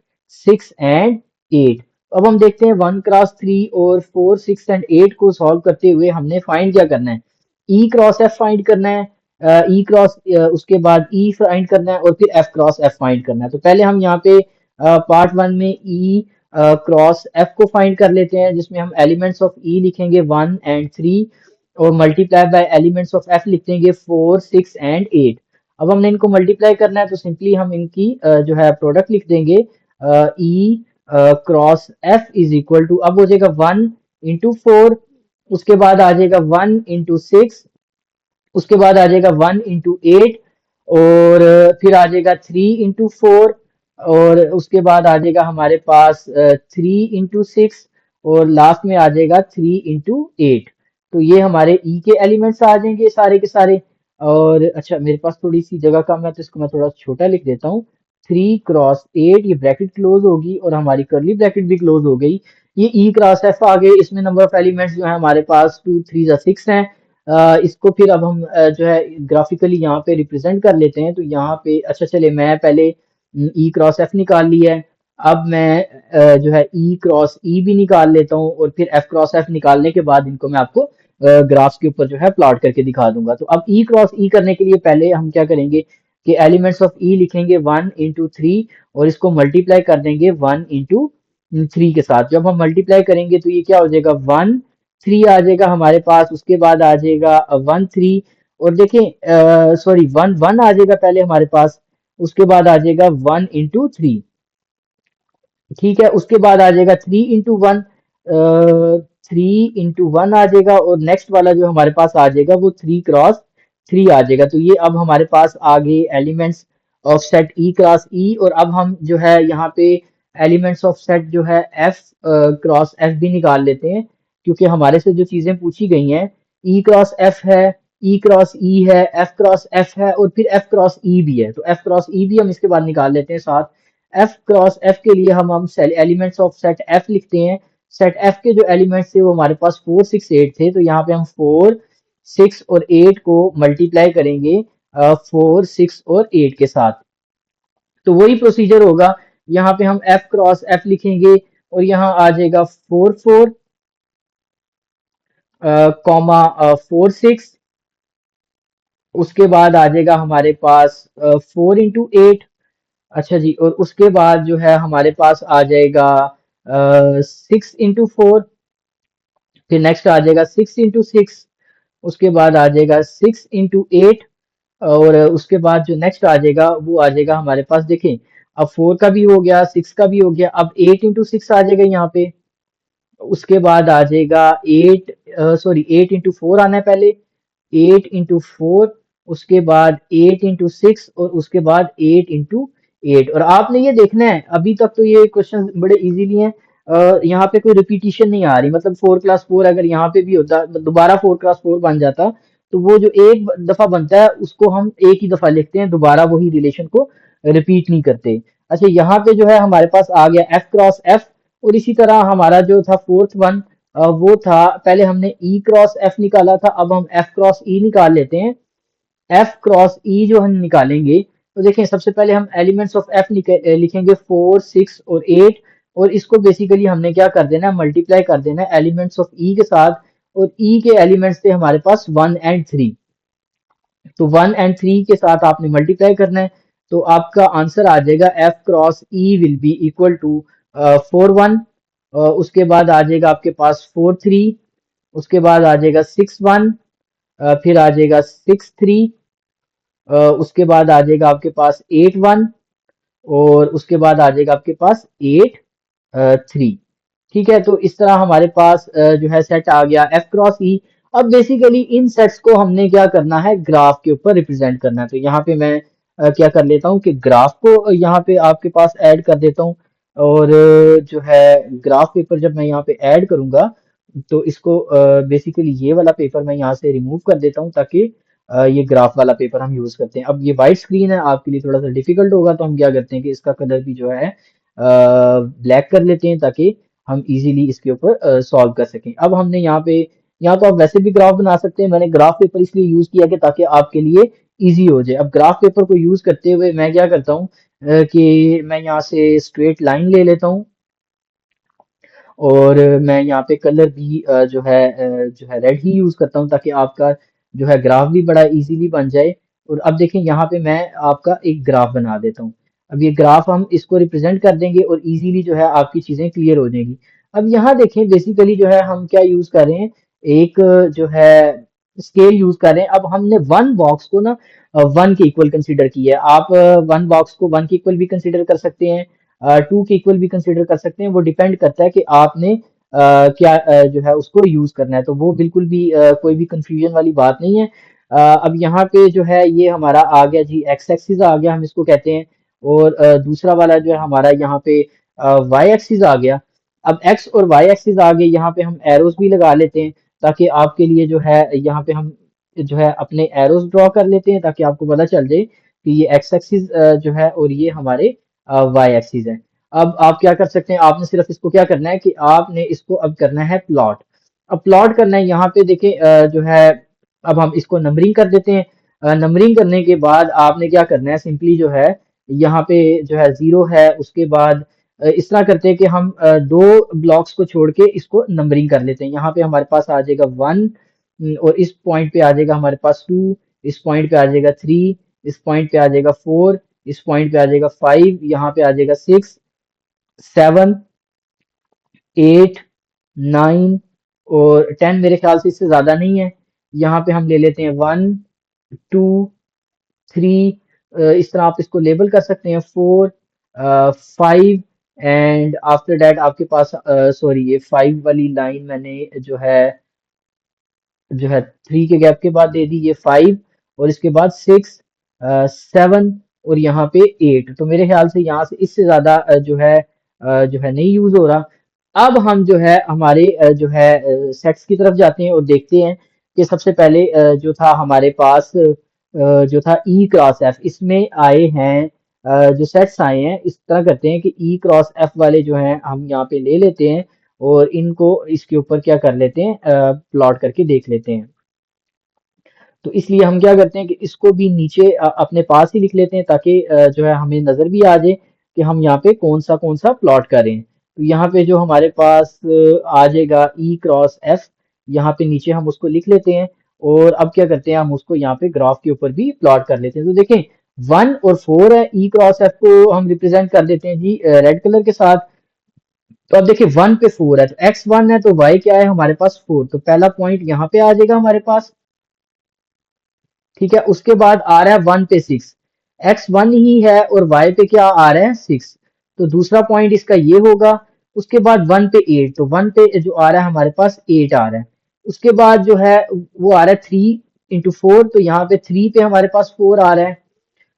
[SPEAKER 1] 6 एंड 8। अब हम देखते हैं 1 क्रॉस 3 और 4 6 एंड 8 को सॉल्व करते हुए हमने फाइंड क्या करना है, ई क्रॉस एफ फाइंड करना है, ई क्रॉस उसके बाद ई फाइंड करना है और फिर एफ क्रॉस एफ फाइंड करना है। तो पहले हम यहाँ पे पार्ट 1 में ई क्रॉस एफ को फाइंड कर लेते हैं, जिसमें हम एलिमेंट्स ऑफ ई लिखेंगे 1 एंड 3 और multiply bye elements of F लिख देंगे 4 6 एंड 8। अब हमने इनको मल्टीप्लाई करना है तो सिंपली हम इनकी जो है प्रोडक्ट लिख देंगे, E cross F is equal to, अब हो जाएगा 1 इंटू 4, उसके बाद आ जाएगा 1 इंटू 6, उसके बाद आ जाएगा 1 इंटू 8 और फिर आ जाएगा 3 into 4, और उसके बाद आ जाएगा हमारे पास 3 into 6, और लास्ट में आ जाएगा 3 into 8। तो ये हमारे ई के एलिमेंट्स आ जाएंगे सारे के सारे। और अच्छा, मेरे पास थोड़ी सी जगह कम है तो इसको मैं थोड़ा छोटा लिख देता हूँ। 3 क्रॉस 8, ये ब्रैकेट क्लोज होगी और हमारी कर्ली ब्रैकेट भी क्लोज हो गई। ये ई क्रॉस एफ आ गए। इसमें नंबर ऑफ एलिमेंट्स जो है हमारे पास 2 3 6 हैं। इसको फिर अब हम जो है ग्राफिकली यहाँ पे रिप्रेजेंट कर लेते हैं। तो यहाँ पे अच्छा, चले मैं पहले ई क्रॉस एफ निकाल लिया है। अब मैं जो है ई क्रॉस ई भी निकाल लेता हूँ, और फिर एफ क्रॉस एफ निकालने के बाद इनको मैं आपको ग्राफ्स के ऊपर जो है प्लॉट करके दिखा दूंगा। तो अब ई क्रॉस ई करने के लिए पहले हम क्या करेंगे कि एलिमेंट्स ऑफ ई लिखेंगे 1 into 3, और इसको मल्टीप्लाई कर देंगे 1 into 3 के साथ। जब हम मल्टीप्लाई करेंगे तो ये क्या हो जाएगा, 1 3 आ जाएगा हमारे पास। उसके बाद आ जाएगा 1 3, और देखें सॉरी 1 1 आ जाएगा पहले हमारे पास। उसके बाद आ जाएगा 1 into 3। ठीक है, उसके बाद आ जाएगा 3 into 1। 3 into 1 आ जाएगा, और नेक्स्ट वाला जो हमारे पास आ जाएगा वो 3 क्रॉस 3 आ जाएगा। तो ये अब हमारे पास आ गए elements of set E cross E. और अब हम जो है यहाँ पे एलिमेंट्स ऑफ सेट जो है एफ क्रॉस एफ भी निकाल लेते हैं, क्योंकि हमारे से जो चीजें पूछी गई हैं, ई क्रॉस एफ है, ई क्रॉस ई है, एफ क्रॉस एफ है, और फिर एफ क्रॉस ई भी है। तो एफ क्रॉस ई भी हम इसके बाद निकाल लेते हैं साथ। एफ क्रॉस एफ के लिए हम एलिमेंट्स ऑफ सेट एफ लिखते हैं। सेट एफ के जो एलिमेंट्स थे वो हमारे पास 4 6 8 थे। तो यहाँ पे हम 4 6 और 8 को मल्टीप्लाई करेंगे 4 6 और 8 के साथ। तो वही प्रोसीजर होगा। यहाँ पे हम एफ क्रॉस एफ लिखेंगे, और यहाँ आ जाएगा 4 4 कॉमा 4 6। उसके बाद आ जाएगा हमारे पास 4 into 8। अच्छा जी, और उसके बाद जो है हमारे पास आ जाएगा 6 into 4। फिर नेक्स्ट आ जाएगा 6 into 6। उसके बाद आ जाएगा 6 into 8। और उसके बाद जो नेक्स्ट आ जाएगा वो आ जाएगा हमारे पास, देखें अब 4 का भी हो गया, 6 का भी हो गया, अब 8 into 6 आ जाएगा यहाँ पे। उसके बाद आ जाएगा 8 आना है पहले। 8 into 4, उसके बाद 8 into 6, और उसके बाद 8 into 8। और आपने ये देखना है, अभी तक तो ये क्वेश्चन बड़े इजीली हैं। यहाँ पे कोई रिपीटिशन नहीं आ रही। मतलब 4 × 4 अगर यहाँ पे भी होता तो दोबारा 4 × 4 बन जाता। तो वो जो एक दफा बनता है उसको हम एक ही दफा लिखते हैं, दोबारा वही रिलेशन को रिपीट नहीं करते। अच्छा, यहाँ पे जो है हमारे पास आ गया एफ क्रॉस एफ। और इसी तरह हमारा जो था फोर्थ वन, वो था, पहले हमने ई क्रॉस एफ निकाला था, अब हम एफ क्रॉस ई निकाल लेते हैं। एफ क्रॉस ई जो हम निकालेंगे, तो देखें सबसे पहले हम एलिमेंट्स ऑफ एफ लिखेंगे 4 6 और 8। और इसको बेसिकली हमने क्या कर देना है, मल्टीप्लाई कर देना है एलिमेंट्स ऑफ ई के साथ। और ई के एलिमेंट्स थे हमारे पास 1 and 3। तो 1 and 3 के साथ आपने मल्टीप्लाई करना है। तो आपका आंसर आ जाएगा F cross E will be equal to 4 1। उसके बाद आ जाएगा आपके पास 4 3। उसके बाद आ जाएगा 6 1। फिर आ जाएगा 6 3। उसके बाद आ जाएगा आपके पास 8 1। और उसके बाद आ जाएगा आपके पास 8 3। ठीक है, तो इस तरह हमारे पास जो है सेट आ गया एफ क्रॉस ई। अब बेसिकली इन सेट्स को हमने क्या करना है, ग्राफ के ऊपर रिप्रेजेंट करना है। तो यहाँ पे मैं क्या कर लेता हूँ कि ग्राफ को यहाँ पे आपके पास ऐड कर देता हूँ। और जो है ग्राफ पेपर जब मैं यहाँ पे ऐड करूंगा, तो इसको बेसिकली ये वाला पेपर मैं यहाँ से रिमूव कर देता हूँ, ताकि ये ग्राफ वाला पेपर हम यूज करते हैं। अब ये वाइट स्क्रीन है, आपके लिए थोड़ा सा डिफिकल्ट होगा, तो हम क्या करते हैं कि इसका कलर भी जो है ब्लैक कर लेते हैं, ताकि हम इजीली इसके ऊपर सॉल्व कर सकें। अब हमने यहाँ पे, यहाँ तो आप वैसे भी ग्राफ बना सकते हैं, मैंने ग्राफ पेपर इसलिए यूज किया कि ताकि आपके लिए इजी हो जाए। अब ग्राफ पेपर को यूज करते हुए मैं क्या करता हूँ कि मैं यहाँ से स्ट्रेट लाइन ले लेता हूँ, और मैं यहाँ पे कलर भी जो है रेड ही यूज करता हूँ, ताकि आपका जो है ग्राफ भी बड़ा इजीली बन जाए। और अब देखें यहाँ पे मैं आपका एक ग्राफ बना देता हूँ। अब ये ग्राफ हम इसको रिप्रेजेंट कर देंगे, और इजीली जो है आपकी चीजें क्लियर हो जाएंगी। अब यहाँ देखें बेसिकली जो है हम क्या यूज कर रहे हैं, एक जो है स्केल यूज कर रहे हैं। अब हमने वन बॉक्स को ना 1 के इक्वल कंसीडर किया है। आप वन बॉक्स को 1 के इक्वल भी कंसीडर कर सकते हैं, 2 के इक्वल भी कंसीडर कर सकते हैं। वो डिपेंड करता है कि आपने क्या जो है उसको यूज करना है। तो वो बिल्कुल भी कोई भी कंफ्यूजन वाली बात नहीं है। अब यहाँ पे जो है ये हमारा आ गया जी, एक्स एक्सिस आ गया हम इसको कहते हैं। और दूसरा वाला जो है हमारा यहाँ पे वाई एक्सिस आ गया। अब एक्स और वाई एक्सिस आ गए, यहाँ पे हम एरोस भी लगा लेते हैं ताकि आपके लिए जो है यहाँ पे हम जो है अपने एरोस ड्रॉ कर लेते हैं ताकि आपको पता चल जाए कि ये एक्स एक्सिस जो है और ये हमारे वाई एक्सिस है। अब आप क्या कर सकते हैं, आपने सिर्फ इसको क्या करना है कि आपने इसको अब करना है प्लॉट। अब प्लॉट करना है, यहाँ पे देखें जो है अब हम इसको नंबरिंग कर देते हैं। नंबरिंग करने के बाद आपने क्या करना है, सिंपली जो है यहाँ पे जो है जीरो है, उसके बाद इस तरह करते हैं कि हम दो ब्लॉक्स को छोड़ के इसको नंबरिंग कर लेते हैं। यहाँ पे हमारे पास आ जाएगा वन, और इस पॉइंट पे आ जाएगा हमारे पास टू, इस पॉइंट पे आ जाएगा थ्री, इस पॉइंट पे आ जाएगा फोर, इस पॉइंट पे आ जाएगा फाइव, यहाँ पे आ जाएगा सिक्स, सेवन, एट, नाइन और टेन। मेरे ख्याल से इससे ज्यादा नहीं है। यहाँ पे हम ले लेते हैं वन, टू, थ्री, इस तरह आप इसको लेबल कर सकते हैं, four, five, and after that आपके पास सॉरी, ये फाइव वाली लाइन मैंने जो है थ्री के गैप के बाद दे दी, ये फाइव, और इसके बाद सिक्स, सेवन, और यहाँ पे एट। तो मेरे ख्याल से यहाँ से इससे ज्यादा जो है नहीं यूज हो रहा। अब हम जो है हमारे जो है सेट्स की तरफ जाते हैं और देखते हैं कि सबसे पहले जो था हमारे पास जो था ई क्रॉस एफ, इसमें आए हैं जो सेट्स आए हैं, इस तरह करते हैं कि ई क्रॉस एफ वाले जो हैं हम यहाँ पे ले लेते हैं और इनको इसके ऊपर क्या कर लेते हैं, प्लॉट करके देख लेते हैं। तो इसलिए हम क्या करते हैं कि इसको भी नीचे अपने पास ही लिख लेते हैं ताकि जो है हमें नजर भी आ जाए कि हम यहाँ पे कौन सा प्लॉट करें। तो यहाँ पे जो हमारे पास आ जाएगा ई क्रॉस एफ, यहाँ पे नीचे हम उसको लिख लेते हैं। और अब क्या करते हैं, हम उसको यहाँ पे ग्राफ के ऊपर भी प्लॉट कर लेते हैं। तो देखें वन और फोर है, ई क्रॉस एफ को हम रिप्रेजेंट कर देते हैं जी रेड कलर के साथ। तो अब देखिए वन पे फोर है तो एक्स वन है, तो वाई क्या है हमारे पास फोर, तो पहला पॉइंट यहाँ पे आ जाएगा हमारे पास। ठीक है, उसके बाद आ रहा है वन पे सिक्स, एक्स वन ही है और वाई पे क्या आ रहा है सिक्स, तो दूसरा पॉइंट इसका ये होगा। उसके बाद वन पे एट, तो वन पे जो आ रहा है हमारे पास एट आ रहा है। उसके बाद जो है वो आ रहा है थ्री इंटू फोर, तो यहाँ पे थ्री पे हमारे पास फोर आ रहा है।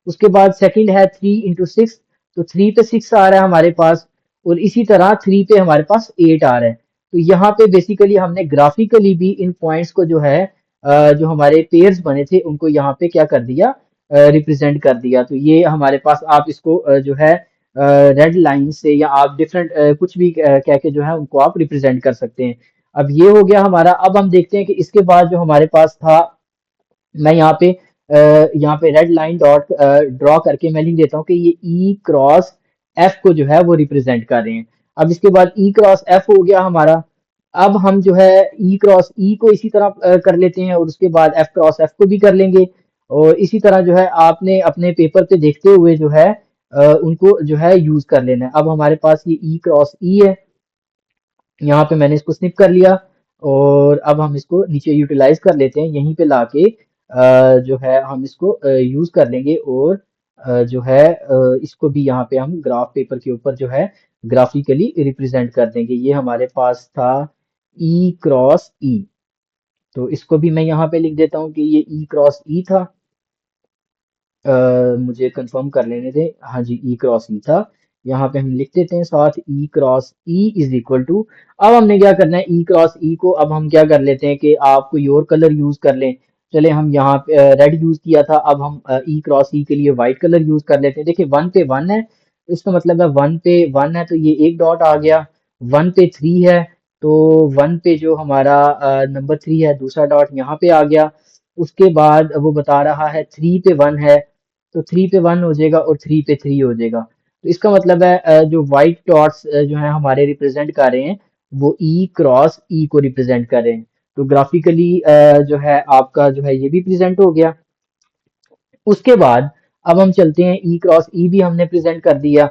[SPEAKER 1] उसके बाद सेकंड है थ्री इंटू सिक्स, तो थ्री पे सिक्स आ रहा है हमारे पास। और इसी तरह थ्री पे हमारे पास एट आ रहा है। तो यहाँ पे बेसिकली हमने ग्राफिकली भी इन पॉइंट्स को जो है जो हमारे पेयर्स बने थे उनको यहाँ पे क्या कर दिया, रिप्रेजेंट कर दिया। तो ये हमारे पास आप इसको जो है रेड लाइन से या आप डिफरेंट कुछ भी कह के जो है उनको आप रिप्रेजेंट कर सकते हैं। अब ये हो गया हमारा। अब हम देखते हैं कि इसके बाद जो हमारे पास था, मैं यहाँ पे रेड लाइन डॉट ड्रॉ करके मैं लिख देता हूँ कि ये ई क्रॉस एफ को जो है वो रिप्रेजेंट कर रहे हैं। अब इसके बाद ई क्रॉस एफ हो गया हमारा। अब हम जो है ई क्रॉस ई को इसी तरह कर लेते हैं और उसके बाद एफ क्रॉस एफ को भी कर लेंगे। और इसी तरह जो है आपने अपने पेपर पे देखते हुए जो है उनको जो है यूज कर लेना है। अब हमारे पास ये ई क्रॉस ई है, यहाँ पे मैंने इसको स्निप कर लिया। और अब हम इसको नीचे यूटिलाइज कर लेते हैं, यहीं पे लाके जो है हम इसको यूज कर लेंगे। और जो है इसको भी यहाँ पे हम ग्राफ पेपर के ऊपर जो है ग्राफिकली रिप्रेजेंट कर देंगे। ये हमारे पास था ई क्रॉस ई, तो इसको भी मैं यहाँ पे लिख देता हूँ कि ये ई क्रॉस ई था। मुझे कंफर्म कर लेने दें, हाँ जी ई क्रॉस ई था। यहाँ पे हम लिख देते हैं साथ E cross E is equal to. अब हमने क्या करना है, ई क्रॉस ई को अब हम क्या कर लेते हैं कि आप कोई और कलर यूज कर लें। चले हम यहाँ पे रेड यूज किया था, अब हम ई क्रॉस ई के लिए व्हाइट कलर यूज कर लेते हैं। देखिए वन पे वन है, तो इसका मतलब है वन पे वन है तो ये एक डॉट आ गया। वन पे थ्री है, तो वन पे जो हमारा नंबर थ्री है दूसरा डॉट यहाँ पे आ गया। उसके बाद वो बता रहा है थ्री पे वन है, तो थ्री पे वन हो जाएगा और थ्री पे थ्री हो जाएगा। तो इसका मतलब है जो व्हाइट डॉट्स जो है हमारे रिप्रेजेंट कर रहे हैं वो ई क्रॉस ई को रिप्रेजेंट कर रहे हैं। तो ग्राफिकली जो है आपका जो है ये भी प्रेजेंट हो गया। उसके बाद अब हम चलते हैं, ई क्रॉस ई भी हमने प्रेजेंट कर दिया।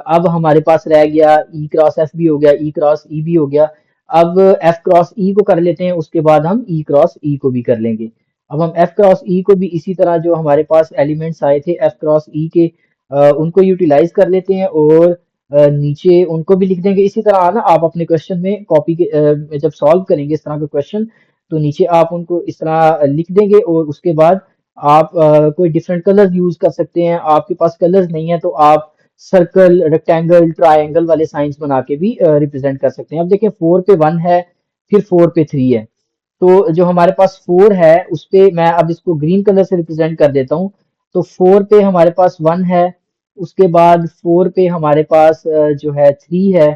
[SPEAKER 1] अब हमारे पास रह गया ई क्रॉस एफ भी हो गया, ई क्रॉस ई भी हो गया। अब एफ क्रॉस ई को कर लेते हैं, उसके बाद हम ई क्रॉस ई को भी कर लेंगे। अब हम एफ क्रॉस ई को भी इसी तरह जो हमारे पास एलिमेंट्स आए थे एफ क्रॉस ई के उनको यूटिलाइज कर लेते हैं और नीचे उनको भी लिख देंगे। इसी तरह ना आप अपने क्वेश्चन में कॉपी के जब सॉल्व करेंगे इस तरह के क्वेश्चन, तो नीचे आप उनको इस तरह लिख देंगे और उसके बाद आप कोई डिफरेंट कलर यूज कर सकते हैं। आपके पास कलर्स नहीं है तो आप सर्कल, रेक्टेंगल, ट्रायंगल वाले साइंस बना के भी रिप्रेजेंट कर सकते हैं। अब देखें 4 पे 1 है, फिर 4 पे 3 है। तो जो हमारे पास 4 है उस पे मैं अब इसको ग्रीन कलर से रिप्रेजेंट कर देता हूँ। तो 4 पे हमारे पास 1 है, उसके बाद 4 पे हमारे पास जो है 3 है।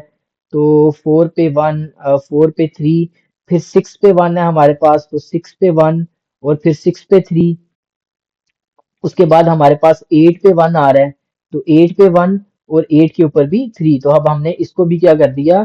[SPEAKER 1] तो 4 पे 1, 4 पे 3, फिर 6 पे 1 है हमारे पास, तो 6 पे 1 और फिर 6 पे 3। उसके बाद हमारे पास 8 पे 1 आ रहा है, तो 8 पे 1 और 8 के ऊपर भी 3। तो अब हमने इसको भी क्या कर दिया,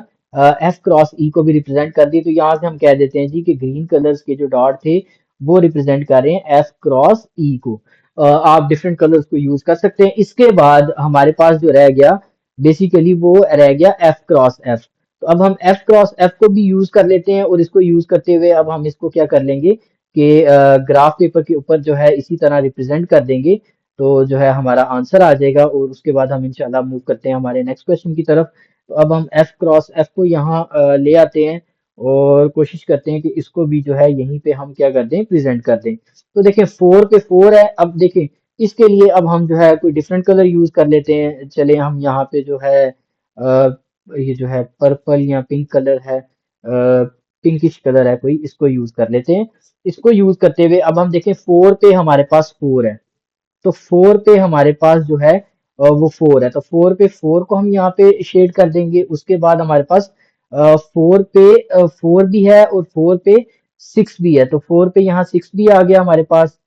[SPEAKER 1] एफ क्रॉस ई को भी रिप्रेजेंट कर दिया। तो यहाँ से हम कह देते हैं जी कि ग्रीन कलर्स के जो डॉट थे वो रिप्रेजेंट कर रहे हैं एफ क्रॉस ई को। आप डिफरेंट कलर्स को यूज कर सकते हैं। इसके बाद हमारे पास जो रह गया बेसिकली वो रह गया एफ क्रॉस एफ। तो अब हम एफ क्रॉस एफ को भी यूज कर लेते हैं और इसको यूज करते हुए अब हम इसको क्या कर लेंगे कि ग्राफ पेपर के ऊपर जो है इसी तरह रिप्रेजेंट कर देंगे। तो जो है हमारा आंसर आ जाएगा और उसके बाद हम इंशाल्लाह मूव करते हैं हमारे नेक्स्ट क्वेश्चन की तरफ। तो अब हम एफ क्रॉस एफ को यहाँ ले आते हैं और कोशिश करते हैं कि इसको भी जो है यहीं पे हम क्या कर दें, प्रेजेंट कर दें। तो देखें 4 पे 4 है। अब देखें इसके लिए अब हम जो है कोई डिफरेंट कलर यूज कर लेते हैं। चले हम यहाँ पे जो है ये जो है पर्पल या पिंक कलर है, पिंकिश कलर है कोई, इसको यूज कर लेते हैं। इसको यूज करते हुए अब हम देखें 4 पे हमारे पास 4 है। तो 4 पे हमारे पास जो है वो 4 है। तो 4 पे 4 को हम यहाँ पे शेड कर देंगे। उसके बाद हमारे पास 4 पे 4 भी है और 4 पे 6 भी है। तो 4 पे यहाँ 6 भी आ गया हमारे पास।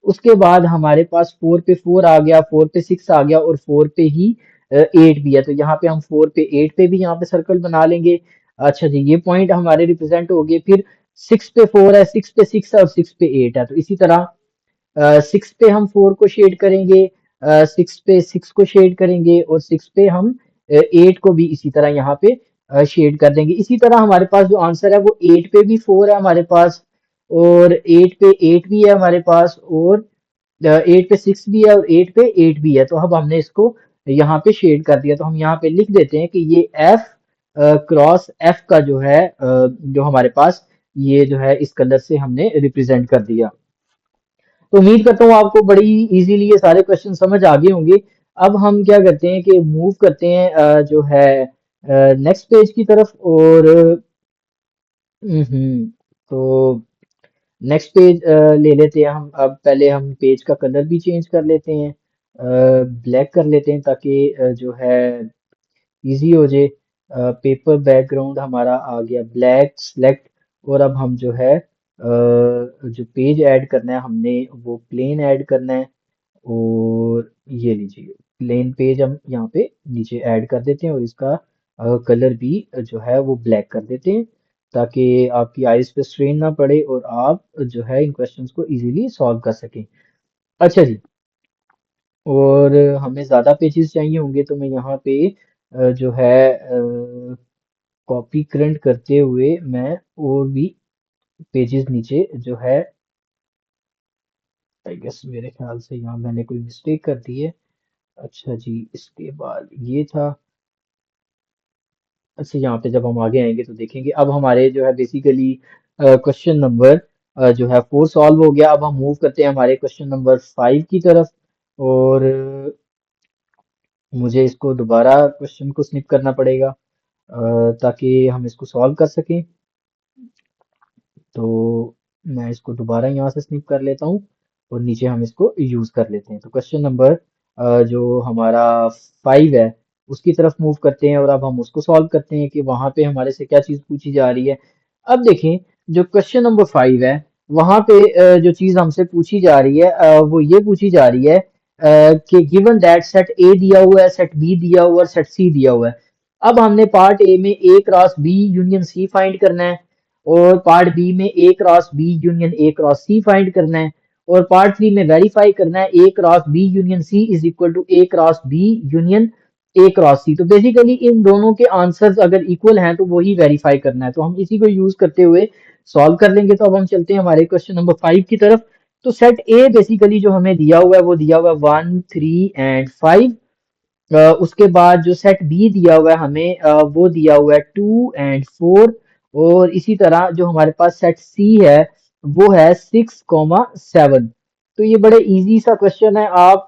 [SPEAKER 1] उसके बाद हमारे पास 4 पे 4 आ गया, 4 पे 6 आ गया और 4 पे ही 8 भी है। तो यहाँ पे हम 4 पे 8 पे भी यहाँ पे सर्कल बना लेंगे। अच्छा जी, ये पॉइंट हमारे रिप्रेजेंट हो गए। फिर 6 पे 4 है, 6 पे 6 है और 6 पे 8 है। तो इसी तरह 6 पे हम 4 को शेड करेंगे, 6 पे 6 को शेड करेंगे और 6 पे हम 8 को भी इसी तरह यहाँ पे शेड कर देंगे। इसी तरह हमारे पास जो आंसर है वो 8 पे भी 4 है हमारे पास और 8 पे 8 भी है हमारे पास और 8 पे 6 भी है और 8 पे 8 भी है। तो अब हमने इसको यहाँ पे शेड कर दिया। तो हम यहाँ पे लिख देते हैं कि ये एफ क्रॉस एफ का जो है जो हमारे पास ये जो है इस कलर से हमने रिप्रेजेंट कर दिया। तो उम्मीद करता हूँ आपको बड़ी इजीली ये सारे क्वेश्चन समझ आ गए होंगे। अब हम क्या करते हैं कि मूव करते हैं जो है नेक्स्ट पेज की तरफ और तो नेक्स्ट पेज ले लेते हैं हम। अब पहले हम पेज का कलर भी चेंज कर लेते हैं, ब्लैक कर लेते हैं ताकि जो है इजी हो जाए। पेपर बैकग्राउंड हमारा आ गया ब्लैक सेलेक्ट। और अब हम जो है जो पेज ऐड करना है हमने वो प्लेन ऐड करना है। और ये लीजिए प्लेन पेज हम यहाँ पे नीचे ऐड कर देते हैं और इसका कलर भी जो है वो ब्लैक कर देते हैं ताकि आपकी आईज पे स्ट्रेन ना पड़े और आप जो है इन क्वेश्चंस को इजीली सॉल्व कर सकें। अच्छा जी, और हमें ज़्यादा पेजेस चाहिए होंगे तो मैं यहाँ पे जो है कॉपी करंट करते हुए मैं और भी पेजेस नीचे जो है आई गेस मेरे ख्याल से यहाँ मैंने कोई मिस्टेक कर दी है। अच्छा जी, इसके बाद ये था। अच्छा, यहाँ पे जब हम आगे आएंगे तो देखेंगे अब हमारे जो है बेसिकली क्वेश्चन नंबर जो है 4 सॉल्व हो गया। अब हम मूव करते हैं हमारे क्वेश्चन नंबर 5 की तरफ और मुझे इसको दोबारा क्वेश्चन को स्निप करना पड़ेगा ताकि हम इसको सॉल्व कर सकें। तो मैं इसको दोबारा यहाँ से स्निप कर लेता हूँ और नीचे हम इसको यूज कर लेते हैं। तो क्वेश्चन नंबर जो हमारा 5 है उसकी तरफ मूव करते हैं और अब हम उसको सॉल्व करते हैं कि वहां पे हमारे से क्या चीज पूछी जा रही है। अब देखें जो क्वेश्चन नंबर 5 है वहां पे जो चीज हमसे पूछी जा रही है वो ये पूछी जा रही है कि गिवन दैट सेट ए दिया हुआ है, सेट बी दिया हुआ है, सेट सी दिया हुआ है। अब हमने पार्ट ए में A cross B union C find करना है और पार्ट बी में A cross B union A cross C find करना है और पार्ट 3 में वेरीफाई करना है A cross B union C is equal to A cross B union A cross C. तो बेसिकली इन दोनों के आंसर्स अगर इक्वल हैं तो वही वेरीफाई करना है। तो हम इसी को यूज करते हुए सॉल्व कर लेंगे। तो अब हम चलते हैं हमारे क्वेश्चन नंबर 5 की तरफ। तो सेट ए बेसिकली जो हमें दिया हुआ है वो दिया हुआ है 1 3 एंड 5। उसके बाद जो सेट बी दिया हुआ है हमें वो दिया हुआ है 2 एंड 4। और इसी तरह जो हमारे पास सेट सी है वो है 6,7। तो ये बड़े इजी सा क्वेश्चन है। आप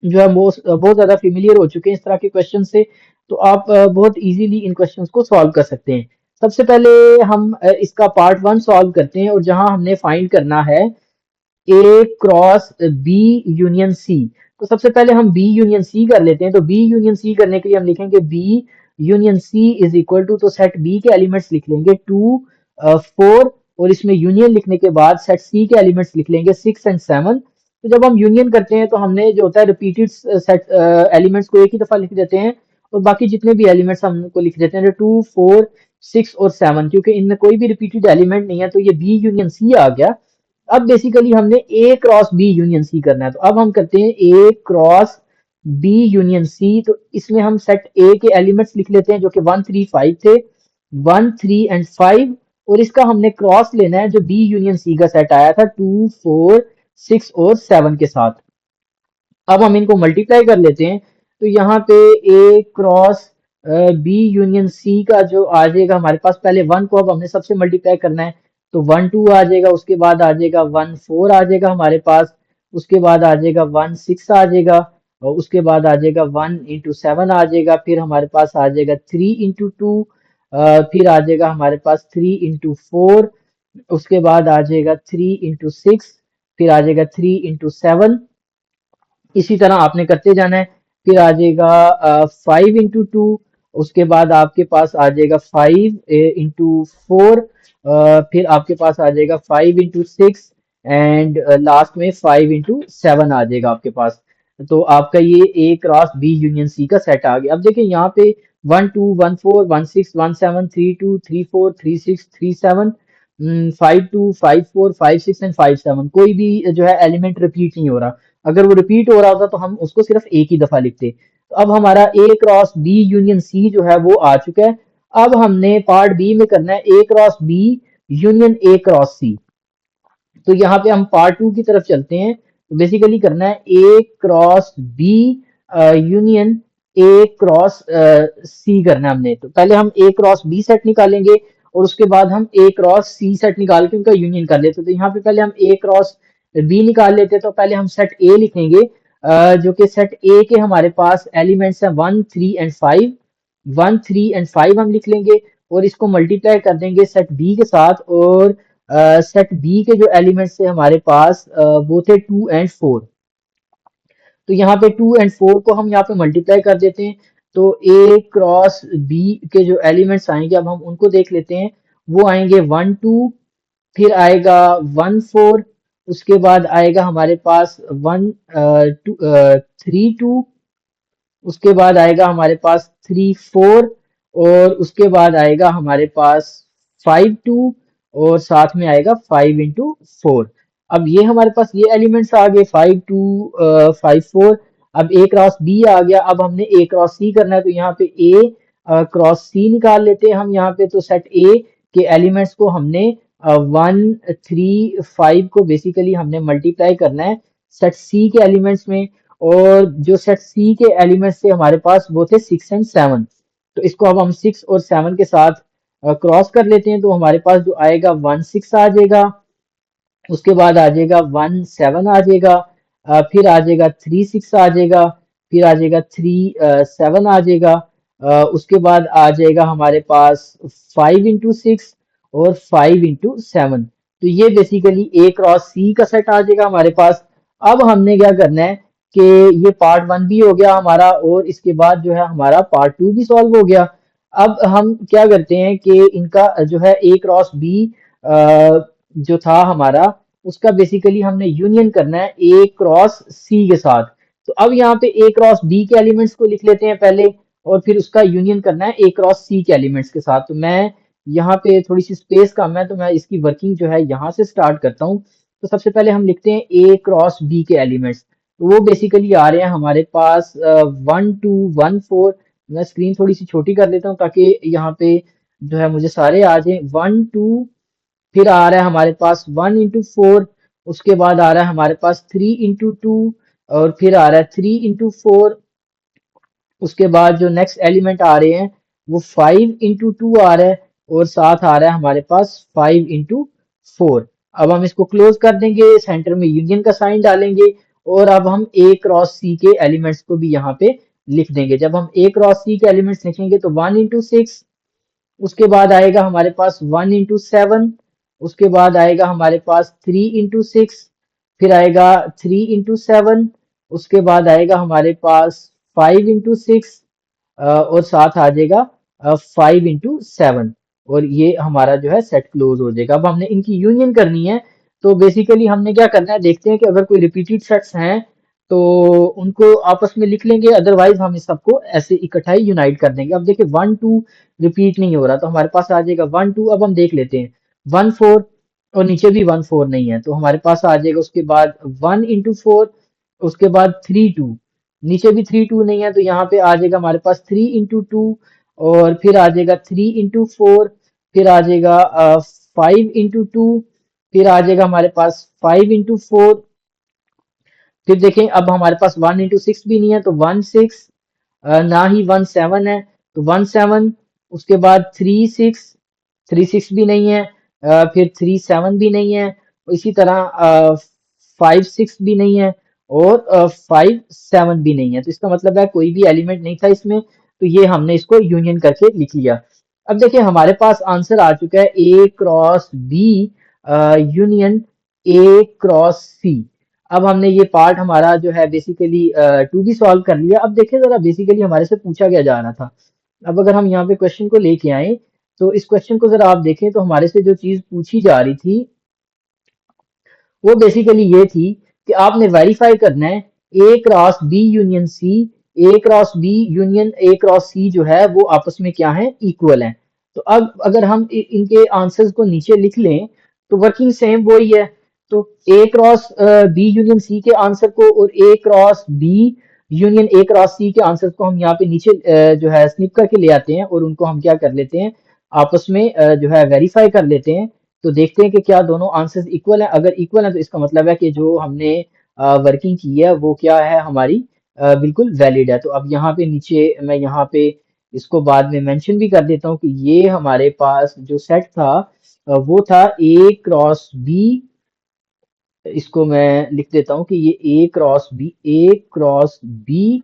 [SPEAKER 1] जो है बहुत ज्यादा फेमिलियर हो चुके हैं इस तरह के क्वेश्चन से, तो आप बहुत इजीली इन क्वेश्चंस को सॉल्व कर सकते हैं। सबसे पहले हम इसका पार्ट वन सॉल्व करते हैं, और जहां हमने फाइंड करना है ए क्रॉस बी यूनियन सी। तो सबसे पहले हम बी यूनियन सी कर लेते हैं। तो बी यूनियन सी करने के लिए हम लिखेंगे B union C is equal to, तो सेट बी के एलिमेंट्स लिख लेंगे 2 4, और इसमें यूनियन लिखने के बाद सेट सी के एलिमेंट्स लिख लेंगे 6 एंड 7। तो जब हम यूनियन करते हैं तो हमने जो होता है रिपीटेड सेट एलिमेंट्स को एक ही दफा लिख देते हैं, और बाकी जितने भी एलिमेंट्स हमको लिख देते हैं 2 4 6 और 7, क्योंकि इनमें कोई भी रिपीटेड एलिमेंट नहीं है, तो ये बी यूनियन सी आ गया। अब बेसिकली हमने ए क्रॉस बी यूनियन सी करना है, तो अब हम करते हैं ए क्रॉस बी यूनियन सी। तो इसमें हम सेट ए के एलिमेंट्स लिख लेते हैं जो कि 1 3 5 थे, 1 3 एंड 5, और इसका हमने क्रॉस लेना है जो बी यूनियन सी का सेट आया था 2 4 6 और 7 के साथ। अब हम इनको मल्टीप्लाई कर लेते हैं, तो यहाँ पे ए क्रॉस बी यूनियन सी का जो आ जाएगा हमारे पास, पहले वन को अब हमने सबसे मल्टीप्लाई करना है, तो 1 2 आ जाएगा, उसके बाद आ जाएगा 1 4 आ जाएगा हमारे पास, उसके बाद आ जाएगा 1 6 आ जाएगा, और उसके बाद आ जाएगा 1 इंटू 7 आ जाएगा, फिर हमारे पास आ जाएगा 3 इंटू 2, फिर आ जाएगा हमारे पास 3 इंटू 4, उसके बाद आ जाएगा 3 इंटू 6, फिर आ जाएगा 3 इंटू 7। इसी तरह आपने करते जाना है। फिर आ जाएगा 5 इंटू 2, उसके बाद आपके पास आ जाएगा 5 इंटू 4, फिर आपके पास आ जाएगा 5 इंटू 6, एंड लास्ट में 5 इंटू 7 आ जाएगा आपके पास। तो आपका ये ए क्रॉस बी यूनियन सी का सेट आ गया। अब देखिए यहाँ पे 1 2 1 4 1 6 1 7 3 2 3 4 3 6 3 7, 5 2 5 4 5 6 एंड 5 7, कोई भी जो है एलिमेंट रिपीट नहीं हो रहा। अगर वो रिपीट हो रहा होता तो हम उसको सिर्फ एक ही दफा लिखते। तो अब हमारा ए क्रॉस बी यूनियन सी जो है वो आ चुका है। अब हमने पार्ट बी में करना है A cross B union A cross C. तो यहाँ पे हम पार्ट टू की तरफ चलते हैं। तो बेसिकली करना है A cross B union A cross C करना है हमने। तो पहले हम ए क्रॉस बी सेट निकालेंगे, और उसके बाद हम ए क्रॉस सी सेट निकाल के उनका यूनियन कर लेते हैं। तो यहाँ पे पहले हम ए क्रॉस बी निकाल लेते हैं। तो पहले हम सेट ए लिखेंगे, जो कि सेट ए के हमारे पास एलिमेंट्स हैं 1 3 एंड 5। 1 3 एंड 5 हम लिख लेंगे, और इसको मल्टीप्लाई कर देंगे सेट बी के साथ, और सेट बी के जो एलिमेंट्स थे हमारे पास वो थे 2 एंड 4। तो यहाँ पे 2 एंड 4 को हम यहाँ पे मल्टीप्लाई कर देते हैं। तो ए क्रॉस बी के जो एलिमेंट्स आएंगे अब हम उनको देख लेते हैं। वो आएंगे 1 2, फिर आएगा 1 4, उसके बाद आएगा हमारे पास 1 3 2, उसके बाद आएगा हमारे पास 3 4, और उसके बाद आएगा हमारे पास 5 2, और साथ में आएगा 5 इंटू 4। अब ये हमारे पास ये एलिमेंट्स आ गए 5 2 5 4। अब ए क्रॉस बी आ गया। अब हमने ए क्रॉस सी करना है, तो यहाँ पे ए क्रॉस सी निकाल लेते हैं हम यहाँ पे। तो सेट ए के एलिमेंट्स को हमने 1 3 5 को बेसिकली हमने मल्टीप्लाई करना है सेट सी के एलिमेंट्स में, और जो सेट सी के एलिमेंट्स थे हमारे पास वो थे 6 एंड 7। तो इसको अब हम 6 और 7 के साथ क्रॉस कर लेते हैं। तो हमारे पास जो आएगा 1 6 आ जाएगा, उसके बाद आ जाएगा 1 7 आ जाएगा, फिर आ जाएगा 3 6 आ जाएगा, फिर आ जाएगा 3 7 आ जाएगा, उसके बाद आ जाएगा हमारे पास 5 इंटू 6 और 5 इंटू 7। तो ये बेसिकली ए क्रॉस सी का सेट आ जाएगा हमारे पास। अब हमने क्या करना है कि ये पार्ट वन भी हो गया हमारा, और इसके बाद जो है हमारा पार्ट टू भी सॉल्व हो गया। अब हम क्या करते हैं कि इनका जो है ए क्रॉस बी जो था हमारा, उसका बेसिकली हमने यूनियन करना है ए क्रॉस सी के साथ। तो अब यहाँ पे ए क्रॉस बी के एलिमेंट्स को लिख लेते हैं पहले, और फिर उसका यूनियन करना है ए क्रॉस सी के एलिमेंट्स के साथ। तो मैं यहाँ पे थोड़ी सी स्पेस कम है, तो मैं इसकी वर्किंग जो है यहाँ से स्टार्ट करता हूँ। तो सबसे पहले हम लिखते हैं ए क्रॉस बी के एलिमेंट्स। तो वो बेसिकली आ रहे हैं हमारे पास 1 2 1 4। मैं स्क्रीन थोड़ी सी छोटी कर लेता हूँ ताकि यहाँ पे जो है मुझे सारे आ जाए। 1 2, फिर आ रहा है हमारे पास 1 इंटू 4, उसके बाद आ रहा है हमारे पास 3 इंटू 2, और फिर आ रहा है 3 इंटू 4। उसके बाद जो नेक्स्ट एलिमेंट आ रहे हैं वो 5 इंटू 2 आ रहा है, और साथ आ रहा है हमारे पास 5 into 4। अब हम इसको क्लोज कर देंगे, सेंटर में यूनियन का साइन डालेंगे और अब हम ए क्रॉस सी के एलिमेंट्स को भी यहाँ पे लिख देंगे। जब हम ए क्रॉस सी के एलिमेंट्स लिखेंगे तो 1 into 6, उसके बाद आएगा हमारे पास 1 into 7, उसके बाद आएगा हमारे पास 3 into 6, फिर आएगा 3 into 7, उसके बाद आएगा हमारे पास 5 into 6, और साथ आ जाएगा 5 into 7, और ये हमारा जो है सेट क्लोज हो जाएगा। अब हमने इनकी यूनियन करनी है, तो बेसिकली हमने क्या करना है, देखते हैं कि अगर कोई रिपीटेड सेट्स हैं तो उनको आपस में लिख लेंगे, अदरवाइज हम इस सबको ऐसे इकट्ठा ही यूनाइट कर देंगे। अब देखिए 1 2 रिपीट नहीं हो रहा, तो हमारे पास आ जाएगा 1 2। अब हम देख लेते हैं 1 4, और नीचे भी 1 4 नहीं है, तो हमारे पास आ जाएगा उसके बाद 1 into 4, उसके बाद 3 2, नीचे भी 3 2 नहीं है, तो यहाँ पे आ जाएगा हमारे पास 3 into 2, और फिर आ जाएगा 3 into 4, फिर आ जाएगा 5 into 2, फिर आ जाएगा हमारे पास 5 into 4। फिर देखें अब हमारे पास 1 into 6 भी नहीं है, तो 1 6, ना ही 1 7 है, तो 1 7, उसके बाद 3 6, 3 6 भी नहीं है, फिर 3 7 भी नहीं है, इसी तरह 5 6 भी नहीं है, और 5 7 भी नहीं है। तो इसका मतलब है कोई भी एलिमेंट नहीं था इसमें, तो ये हमने इसको यूनियन करके लिख लिया। अब देखिए हमारे पास आंसर आ चुका है A cross B union A cross C. अब हमने ये पार्ट हमारा जो है बेसिकली टू भी सॉल्व कर लिया। अब देखिए जरा बेसिकली हमारे से पूछा क्या जा रहा था। अब अगर हम यहाँ पे क्वेश्चन को लेके आए, तो इस क्वेश्चन को जरा आप देखें, तो हमारे से जो चीज पूछी जा रही थी वो बेसिकली ये थी कि आपने वेरीफाई करना है A cross B union C, A cross B union A cross C जो है वो आपस में क्या है, इक्वल है। तो अब अगर हम इनके आंसर्स को नीचे लिख लें तो वर्किंग सेम वही है। तो A cross B union C के आंसर को और A cross B union A cross C के आंसर को हम यहाँ पे नीचे जो है स्निप करके ले आते हैं, और उनको हम क्या कर लेते हैं, आपस में जो है वेरीफाई कर लेते हैं। तो देखते हैं कि क्या दोनों आंसर्स इक्वल हैं। अगर इक्वल है तो इसका मतलब है कि जो हमने वर्किंग की है वो क्या है, हमारी बिल्कुल वैलिड है। तो अब यहाँ पे नीचे मैं यहाँ पे इसको बाद में मेंशन भी कर देता हूँ कि ये हमारे पास जो सेट था वो था ए क्रॉस बी। इसको मैं लिख देता हूँ कि ये A cross B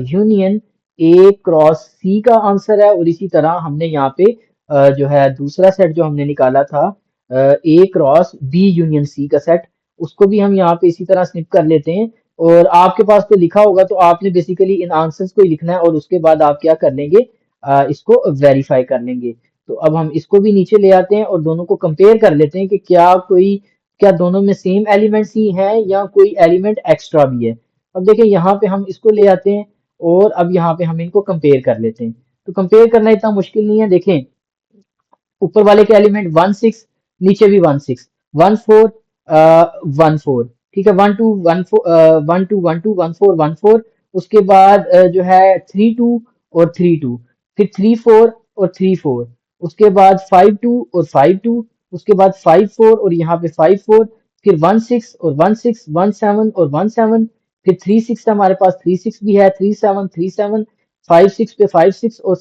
[SPEAKER 1] union A cross C का आंसर है। और इसी तरह हमने यहाँ पे जो है दूसरा सेट जो हमने निकाला था ए क्रॉस बी यूनियन सी का सेट, उसको भी हम यहाँ पे इसी तरह स्निप कर लेते हैं। और आपके पास तो लिखा होगा, तो आपने बेसिकली इन आंसर्स को ही लिखना है और उसके बाद आप क्या कर लेंगे, इसको वेरीफाई कर लेंगे। तो अब हम इसको भी नीचे ले आते हैं और दोनों को कंपेयर कर लेते हैं कि क्या दोनों में सेम एलिमेंट्स ही हैं या कोई एलिमेंट एक्स्ट्रा भी है। अब देखिए यहाँ पे हम इसको ले आते हैं और अब यहाँ पे हम इनको कंपेयर कर लेते हैं। तो कंपेयर करना इतना मुश्किल नहीं है। देखें ऊपर वाले के एलिमेंट 1 6, नीचे भी 1 6, 1 4, 1 4, ठीक है, 1 2 1 4, 1 2 1 2 1 4 1 4, उसके बाद जो है 3 2 और 3 2, फिर 3 4 और 3 4, उसके बाद 5 2 और 5 2, उसके बाद 5 4 और यहाँ पे 5 4, फिर 1 6 और 1 6 1 7 और 1 7, फिर 3 6 हमारे पास 3 6 भी है, 3 7 3 7, 5 6 पे 5 6 और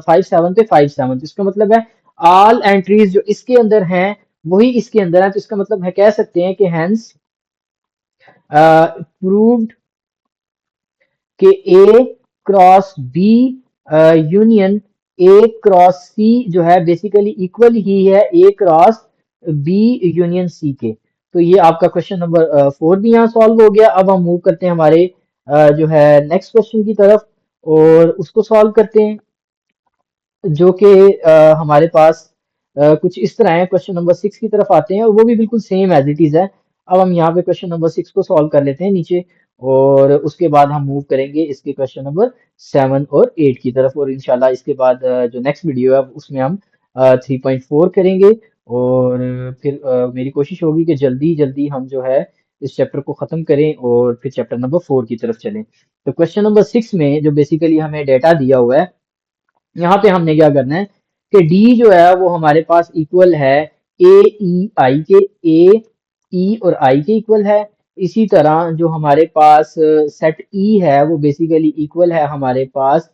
[SPEAKER 1] 5 7 पे 5 7। तो इसका मतलब है ऑल एंट्रीज जो इसके अंदर हैं वही इसके अंदर है। तो इसका मतलब है कह सकते हैं कि हैंस प्रूव्ड कि A cross B union A cross C जो है बेसिकली इक्वल ही है A cross B union C के। तो ये आपका क्वेश्चन नंबर 4 भी यहाँ सॉल्व हो गया। अब हम मूव करते हैं हमारे जो है नेक्स्ट क्वेश्चन की तरफ और उसको सॉल्व करते हैं, जो कि हमारे पास कुछ इस तरह है। क्वेश्चन नंबर 6 की तरफ आते हैं और वो भी बिल्कुल सेम एज इट इज है। अब हम यहाँ पे क्वेश्चन नंबर 6 को सॉल्व कर लेते हैं नीचे, और उसके बाद हम मूव करेंगे इसके क्वेश्चन नंबर 7 और 8 की तरफ, और इंशाल्लाह इसके बाद जो नेक्स्ट वीडियो है उसमें हम 3.4 करेंगे। और फिर मेरी कोशिश होगी कि जल्दी जल्दी हम जो है इस चैप्टर को ख़त्म करें और फिर चैप्टर नंबर 4 की तरफ चलें। तो क्वेश्चन नंबर 6 में जो बेसिकली हमें डेटा दिया हुआ है, यहाँ पे हमने क्या करना है कि डी जो है वो हमारे पास इक्वल है ए ई आई के, ए ई और आई के इक्वल है। इसी तरह जो हमारे पास सेट ई है वो बेसिकली इक्वल है हमारे पास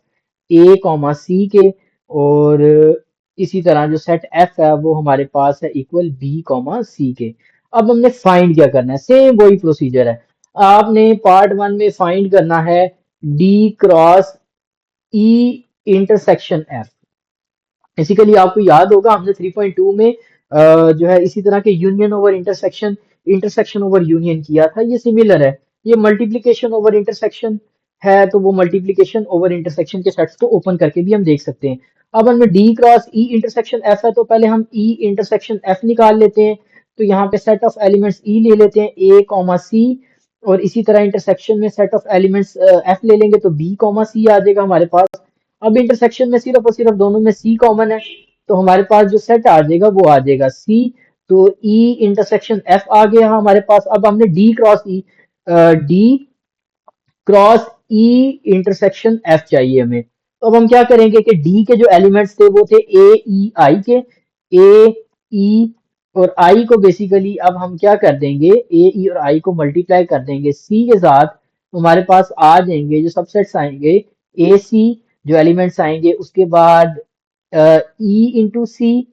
[SPEAKER 1] ए कॉमा सी के, और इसी तरह जो सेट एफ है वो हमारे पास है इक्वल बी कॉमा सी के। अब हमने फाइंड क्या करना है, सेम वही प्रोसीजर है। आपने पार्ट वन में फाइंड करना है D cross E intersection F. Basically आपको याद होगा हमने 3.2 में जो है इसी तरह के union over intersection, intersection over union किया था। ये सिमिलर है, ये मल्टीप्लिकेशन ओवर इंटरसेक्शन है, तो वो मल्टीप्लिकेशन ओवर इंटरसेक्शन के सेट्स को ओपन करके भी हम देख सकते हैं। अब हमें D cross E intersection F है, तो पहले हम ई इंटरसेक्शन एफ निकाल लेते हैं। तो यहाँ पे सेट ऑफ एलिमेंट्स ई ले लेते हैं, ए कॉमा सी, और इसी तरह इंटरसेक्शन में सेट ऑफ एलिमेंट्स एफ ले लेंगे तो बी कॉमा सी आ जाएगा हमारे पास। अब इंटरसेक्शन में सिर्फ और सिर्फ दोनों में सी कॉमन है, तो हमारे पास जो सेट आ जाएगा वो आ जाएगा सी। तो ई इंटरसेक्शन एफ आ गया हमारे पास। अब हमने D cross E intersection F चाहिए हमें। तो अब हम क्या करेंगे कि डी के जो एलिमेंट्स थे वो थे ए ई आई के, ए ई और आई को बेसिकली अब हम क्या कर देंगे, ए ई और आई को मल्टीप्लाई कर देंगे सी के साथ। तो हमारे पास आ जाएंगे जो सबसेट्स आएंगे, ए सी जो एलिमेंट्स आएंगे, उसके बाद ई इंटू सी,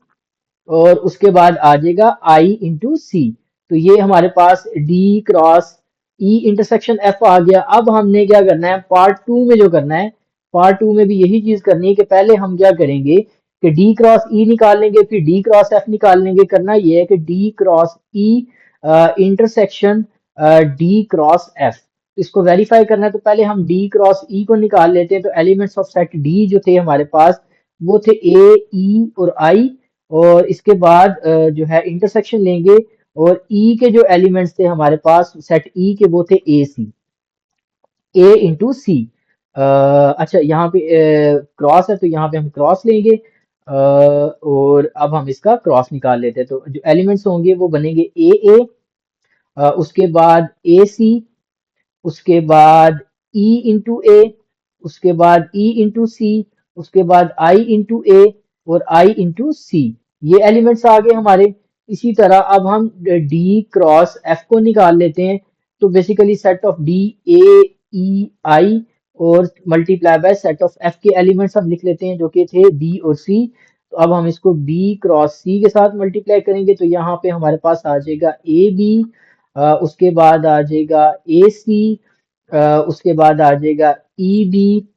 [SPEAKER 1] और उसके बाद आ जाएगा आई इंटू सी। तो ये हमारे पास D cross E intersection F आ गया। अब हमने क्या करना है पार्ट टू में, जो करना है पार्ट टू में भी यही चीज करनी है कि पहले हम क्या करेंगे कि डी क्रॉस ई निकाल लेंगे, फिर डी क्रॉस एफ निकाल लेंगे। करना ये है कि D cross E intersection D cross F, इसको वेरीफाई करना है। तो पहले हम डी क्रॉस ई को निकाल लेते हैं। तो एलिमेंट्स ऑफ सेट डी जो थे हमारे पास वो थे ए ई और आई, और इसके बाद जो है इंटरसेक्शन लेंगे, और ई के जो एलिमेंट्स थे हमारे पास सेट ई के वो थे ए सी, ए इंटू सी। अच्छा यहाँ पे क्रॉस है तो यहाँ पे हम क्रॉस लेंगे, और अब हम इसका क्रॉस निकाल लेते हैं। तो जो एलिमेंट्स होंगे वो बनेंगे ए, उसके बाद ए सी, उसके बाद ई इंटू ए, उसके बाद ई इंटू सी, उसके बाद आई इंटू ए और आई इंटू सी। ये एलिमेंट्स आ गए हमारे। इसी तरह अब हम डी क्रॉस एफ को निकाल लेते हैं। तो basically set of D A E I और multiply by set of F के एलिमेंट्स हम लिख लेते हैं जो कि थे बी और सी। तो अब हम इसको बी क्रॉस सी के साथ मल्टीप्लाई करेंगे, तो यहाँ पे हमारे पास आ जाएगा ए बी, उसके बाद आ जाएगा ए सी, उसके बाद आ जाएगा ई बी,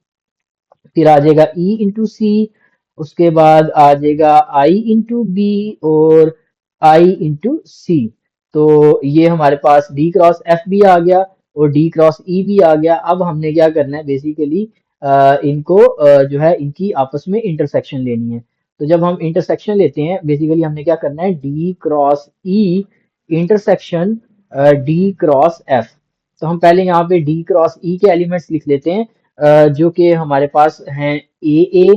[SPEAKER 1] फिर आ जाएगा ई इंटू सी, उसके बाद आ जाएगा आई इंटू बी और आई इंटू सी। तो ये हमारे पास डी क्रॉस एफ भी आ गया और डी क्रॉस ई भी आ गया। अब हमने क्या करना है बेसिकली इनको जो है इनकी आपस में इंटरसेक्शन लेनी है। तो जब हम इंटरसेक्शन लेते हैं बेसिकली हमने क्या करना है D cross E intersection D cross F. तो हम पहले यहाँ पे डी क्रॉस ई के एलिमेंट्स लिख लेते हैं, जो कि हमारे पास हैं ए,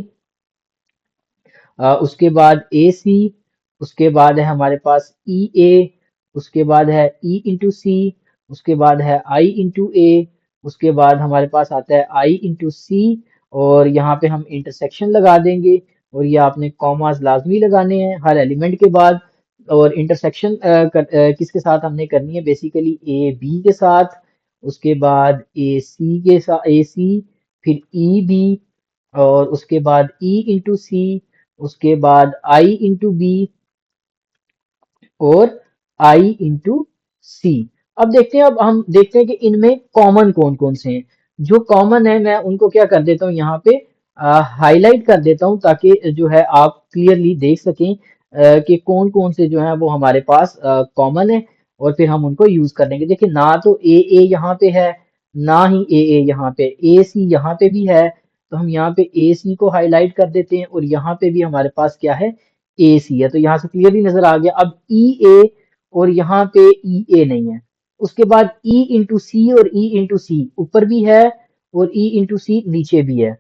[SPEAKER 1] उसके बाद ए सी, उसके बाद है हमारे पास ई ए, उसके बाद है ई इंटू सी, उसके बाद है आई इंटू ए, उसके बाद हमारे पास आता है आई इंटू सी, और यहाँ पे हम इंटरसेक्शन लगा देंगे। और ये आपने कॉमास लाजमी लगाने हैं हर एलिमेंट के बाद। और इंटरसेक्शन किसके साथ हमने करनी है बेसिकली ए बी के साथ, उसके बाद ए सी के साथ, ए सी, फिर ई बी, और उसके बाद ई इंटू सी, उसके बाद आई इंटू बी और आई इंटू सी। अब देखते हैं, अब हम देखते हैं कि इनमें कॉमन कौन कौन से हैं। जो कॉमन है मैं उनको क्या कर देता हूँ यहाँ पे हाईलाइट कर देता हूँ, ताकि जो है आप क्लियरली देख सकें कि कौन कौन से जो है वो हमारे पास कॉमन है, और फिर हम उनको यूज कर लेंगे। देखिए ना तो ए यहाँ पे है, ना ही ए यहाँ पे, ए सी यहाँ पे भी है। तो हम यहाँ पे ए सी को हाईलाइट कर देते हैं, और यहाँ पे भी हमारे पास क्या है ए सी है। तो यहाँ से क्लियरली नजर आ गया। अब ई ए और यहाँ पे ई ए नहीं है। उसके बाद ई इंटू सी और ई इंटू सी ऊपर भी है, और ई इंटू सी नीचे भी है।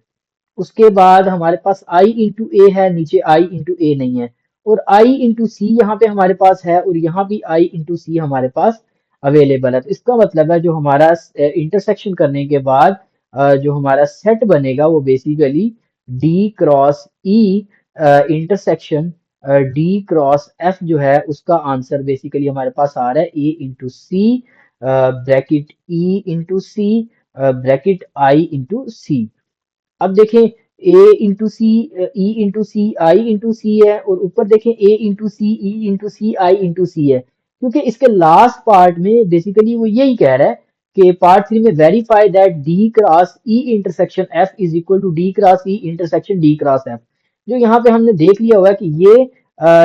[SPEAKER 1] उसके बाद हमारे पास आई इंटू ए है, नीचे आई इंटू ए नहीं है। और आई इंटू सी यहाँ पे हमारे पास है, और यहाँ भी आई इंटू सी हमारे पास अवेलेबल है। तो इसका मतलब है जो हमारा इंटरसेक्शन करने के बाद जो हमारा सेट बनेगा वो basically D cross E intersection D cross F जो है उसका आंसर बेसिकली हमारे पास आ रहा है ए इंटू सी ब्रैकेट ई इंटू सी ब्रैकेट आई इंटू सी। अब देखें ए इंटू सी, ई इंटू सी, आई इंटू सी है, और ऊपर देखें ए इंटू सी, ई इंटू सी, आई इंटू सी है। क्योंकि इसके लास्ट पार्ट में बेसिकली वो यही कह रहा है कि पार्ट 3 में verify that D cross E intersection F is equal to D cross E intersection D cross F. जो यहाँ पे हमने देख लिया हुआ है कि ये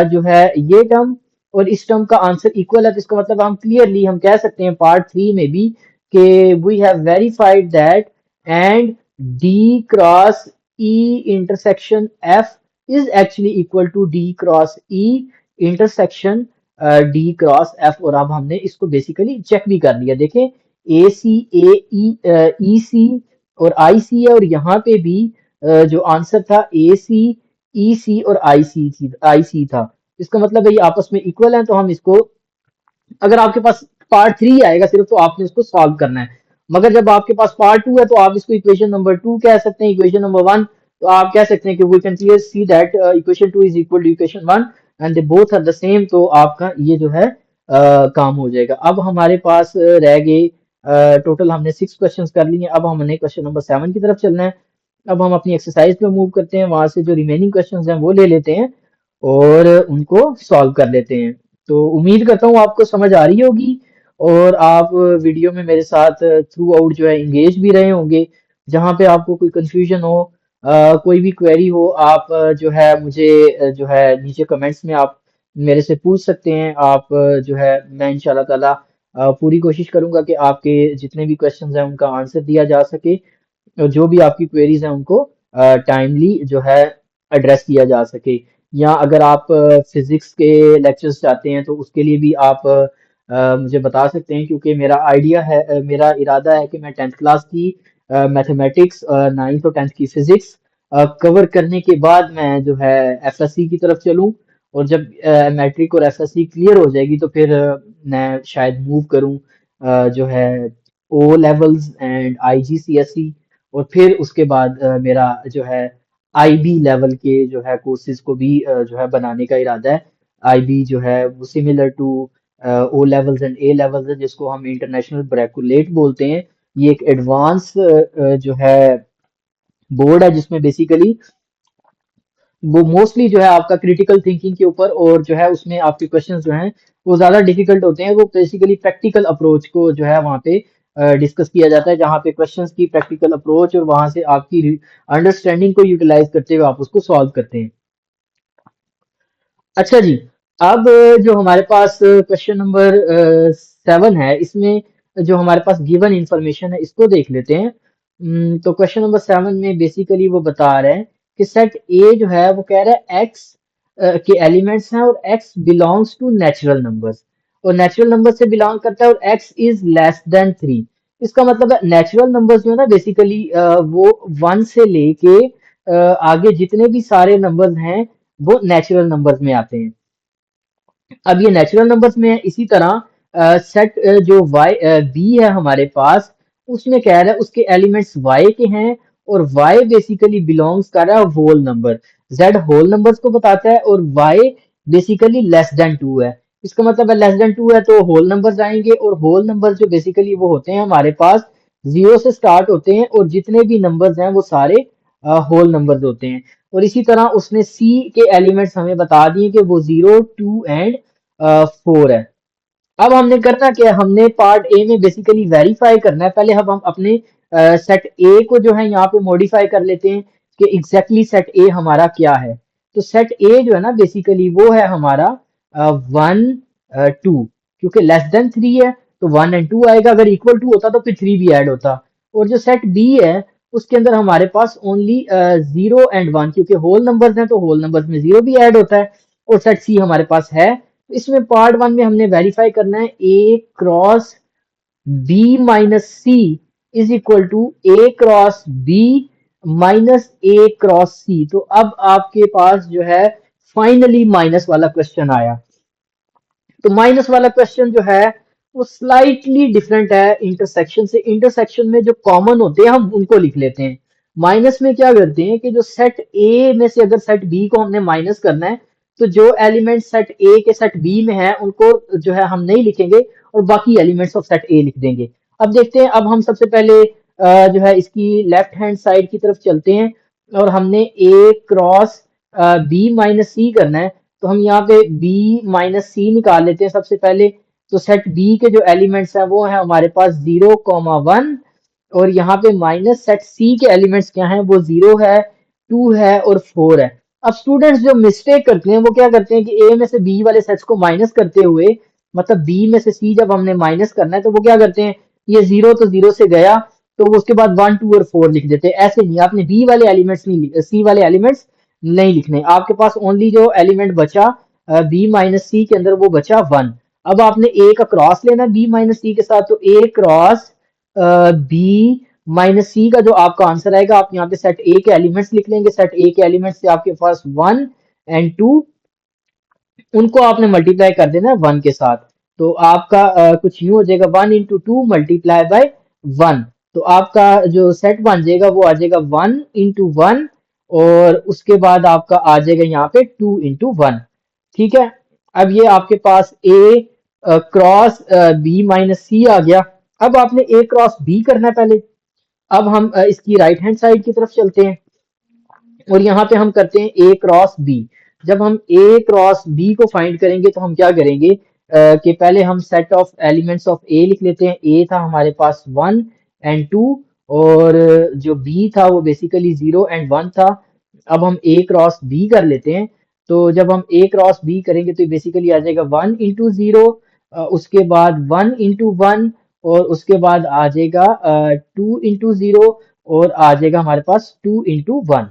[SPEAKER 1] जो है ये टर्म और इस टर्म का आंसर इक्वल है, तो इसका मतलब हम क्लियरली हम कह सकते हैं पार्ट 3 में भी कि we have verified that and D cross E intersection F is actually equal to D cross E intersection D cross F. और अब हमने इसको बेसिकली चेक भी कर लिया। देखें ए सी, ए ई सी और आई सी है, और यहाँ पे भी जो आंसर था ए सी, ई सी और आई सी था। इसका मतलब है ये आपस में इक्वल है। तो हम इसको, अगर आपके पास पार्ट 3 आएगा सिर्फ, तो आपने इसको सॉल्व करना है। मगर जब आपके पास पार्ट 2 है तो आप इसको इक्वेशन नंबर 2 कह सकते हैं, इक्वेशन नंबर 1। तो आप कह सकते हैं कि we can clear see that equation 2 is equal to equation 1 and they both are the same. तो आपका ये जो है काम हो जाएगा। अब हमारे पास रह गए टोटल हमने 6 क्वेश्चंस कर लिए। अब हमने क्वेश्चन नंबर 7 की तरफ चलना है। अब हम अपनी एक्सरसाइज पे मूव करते हैं, वहां से जो रिमेनिंग क्वेश्चंस हैं वो ले लेते हैं और उनको सॉल्व कर लेते हैं। तो उम्मीद करता हूँ आपको समझ आ रही होगी और आप वीडियो में मेरे साथ थ्रू आउट जो है इंगेज भी रहे होंगे। जहाँ पे आपको कोई कंफ्यूजन हो, कोई भी क्वेरी हो, आप जो है मुझे जो है नीचे कमेंट्स में आप मेरे से पूछ सकते हैं। आप जो है मैं इंशाल्लाह ताला पूरी कोशिश करूंगा कि आपके जितने भी क्वेश्चंस हैं उनका आंसर दिया जा सके, और जो भी आपकी क्वेरीज हैं उनको टाइमली जो है एड्रेस किया जा सके। या अगर आप फिजिक्स के लेक्चर्स चाहते हैं तो उसके लिए भी आप मुझे बता सकते हैं, क्योंकि मेरा आइडिया है, मेरा इरादा है कि मैं 10th क्लास की मैथमेटिक्स, 9th और 10th की फिजिक्स कवर करने के बाद मैं जो है एफएससी की तरफ चलूं। और जब मैट्रिक और एफएससी क्लियर हो जाएगी तो फिर मैं शायद मूव करूं जो है ओ लेवल्स एंड आईजीसीएसई। और फिर उसके बाद मेरा जो है आईबी लेवल के जो है कोर्सेज को भी जो है बनाने का इरादा है। आईबी जो है वो similar to O levels and A levels है, जिसको हम इंटरनेशनल ब्रैकुलेट बोलते हैं। ये एक एडवांस जो है बोर्ड है जिसमें बेसिकली वो मोस्टली जो है आपका क्रिटिकल थिंकिंग के ऊपर, और जो है उसमें आपके क्वेश्चंस जो हैं वो ज्यादा डिफिकल्ट होते हैं। वो बेसिकली प्रैक्टिकल अप्रोच को जो है वहाँ पे डिस्कस किया जाता है, जहाँ पे क्वेश्चंस की प्रैक्टिकल अप्रोच और वहां से आपकी अंडरस्टैंडिंग को यूटिलाइज करते हुए आप उसको सॉल्व करते हैं। अच्छा जी, अब जो हमारे पास क्वेश्चन नंबर 7 है, इसमें जो हमारे पास गिवन इंफॉर्मेशन है इसको देख लेते हैं। तो क्वेश्चन नंबर 7 में बेसिकली वो बता रहे हैं कि सेट ए जो है वो कह रहा है एक्स के एलिमेंट्स हैं और x belongs to natural numbers, और नेचुरल नंबर से बिलोंग करता है, और एक्स इज लेस देन 3। इसका मतलब है नेचुरल नंबर्स जो है ना बेसिकली वो 1 से लेके आगे जितने भी सारे नंबर्स हैं वो नेचुरल नंबर्स में आते हैं। अब ये नेचुरल नंबर्स में है। इसी तरह सेट जो वाई बी है हमारे पास, उसमें कह रहा है उसके एलिमेंट्स वाई के हैं, और वाई बेसिकली बिलोंग्स कर रहा है whole number. Z whole numbers को बताता है और वाई बेसिकली लेस देन 2 है। इसका मतलब है लेस देन 2 है तो होल नंबर्स आएंगे, और होल नंबर्स जो बेसिकली वो होते हैं हमारे पास जीरो से स्टार्ट होते हैं, और जितने भी नंबर्स हैं वो सारे होल नंबर्स होते हैं। और इसी तरह उसने सी के एलिमेंट्स हमें बता दिए कि वो 0 2 एंड 4 है। अब हमने करना क्या है, हमने पार्ट ए में बेसिकली वेरीफाई करना है। पहले हम अपने सेट ए को जो है यहाँ पे मॉडिफाई कर लेते हैं कि एग्जैक्टली सेट ए हमारा क्या है। तो सेट ए जो है ना बेसिकली वो है हमारा 1 2, क्योंकि लेस देन 3 है तो 1 एंड 2 आएगा। अगर इक्वल टू होता तो फिर 3 भी ऐड होता। और जो सेट बी है उसके अंदर हमारे पास ओनली 0 एंड 1, क्योंकि होल नंबर्स हैं तो होल नंबर्स में 0 भी ऐड होता है। और सेट सी हमारे पास है। इसमें पार्ट 1 में हमने वेरीफाई करना है A cross B minus C is equal to A cross B minus A cross C. तो अब आपके पास जो है फाइनली माइनस वाला क्वेश्चन आया। तो माइनस वाला क्वेश्चन जो है वो स्लाइटली डिफरेंट है इंटरसेक्शन से। इंटरसेक्शन में जो कॉमन होते हैं हम उनको लिख लेते हैं। माइनस में क्या करते हैं कि जो सेट ए में से अगर सेट बी को हमने माइनस करना है, तो जो एलिमेंट सेट ए के सेट बी में है उनको जो है हम नहीं लिखेंगे, और बाकी एलिमेंट्स ऑफ सेट ए लिख देंगे। अब देखते हैं, अब हम सबसे पहले जो है इसकी लेफ्ट हैंड साइड की तरफ चलते हैं। और हमने ए क्रॉस बी माइनस सी करना है, तो हम यहाँ पे बी माइनस सी निकाल लेते हैं सबसे पहले। तो सेट बी के जो एलिमेंट्स हैं वो है हमारे पास 0,1, और यहाँ पे माइनस सेट सी के एलिमेंट्स क्या हैं, वो 0 है, 2 है और 4 है। अब स्टूडेंट्स जो मिस्टेक करते हैं वो क्या करते हैं कि ए में से बी वाले सेट्स को माइनस करते हुए, मतलब बी में से सी जब हमने माइनस करना है तो वो क्या करते हैं, ये 0 तो 0 से गया, तो वो उसके बाद 1 2 और 4 लिख देते हैं। ऐसे नहीं, आपने बी वाले एलिमेंट्स नहीं, सी वाले एलिमेंट्स नहीं लिखने। आपके पास ओनली जो एलिमेंट बचा बी माइनस सी के अंदर वो बचा 1। अब आपने ए का क्रॉस लेना बी माइनस सी के साथ, तो ए क्रॉस बी माइनस सी का जो आपका आंसर आएगा, आप यहाँ पे सेट ए के एलिमेंट्स लिख लेंगे। सेट ए के एलिमेंट्स से आपके पास 1 एंड 2, उनको आपने मल्टीप्लाई कर देना है 1 के साथ। तो आपका कुछ यूं हो जाएगा 1 इंटू टू मल्टीप्लाई बाय 1। तो आपका जो सेट बन जाएगा वो आ जाएगा 1 इंटू 1, और उसके बाद आपका आ जाएगा यहाँ पे 2 इंटू 1। ठीक है, अब ये आपके पास ए क्रॉस बी माइनस सी आ गया। अब आपने ए क्रॉस बी करना है पहले। अब हम इसकी राइट हैंड साइड की तरफ चलते हैं, और यहाँ पे हम करते हैं ए क्रॉस बी। जब हम ए क्रॉस बी को फाइंड करेंगे तो हम क्या करेंगे कि पहले हम set of elements of A लिख लेते हैं। ए था हमारे पास 1 एंड 2, और जो बी था वो बेसिकली 0 एंड 1 था। अब हम ए क्रॉस बी कर लेते हैं। तो जब हम ए क्रॉस बी करेंगे तो बेसिकली आ जाएगा 1 इंटू 0, उसके बाद 1 इंटू 1, और उसके बाद आ जाएगा 2 इंटू 0, और आ जाएगा हमारे पास 2 इंटू 1।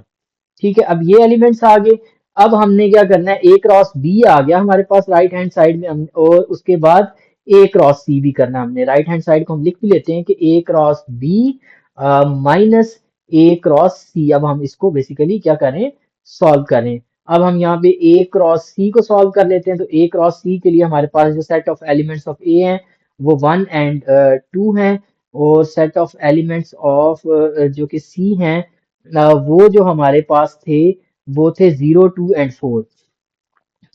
[SPEAKER 1] ठीक है, अब ये एलिमेंट्स आ गए। अब हमने क्या करना है, ए क्रॉस बी आ गया हमारे पास राइट हैंड साइड में, और उसके बाद ए क्रॉस सी भी करना है हमने। राइट हैंड साइड को हम लिख भी लेते हैं कि A cross B minus A cross C. अब हम इसको बेसिकली क्या करें, सॉल्व करें। अब हम यहाँ पे ए क्रॉस सी को सॉल्व कर लेते हैं। तो ए क्रॉस सी के लिए हमारे पास जो सेट ऑफ एलिमेंट्स ऑफ ए हैं वो 1 एंड 2 हैं, और सेट ऑफ एलिमेंट्स ऑफ जो कि सी हैं वो जो हमारे पास थे वो थे 0 2 एंड 4।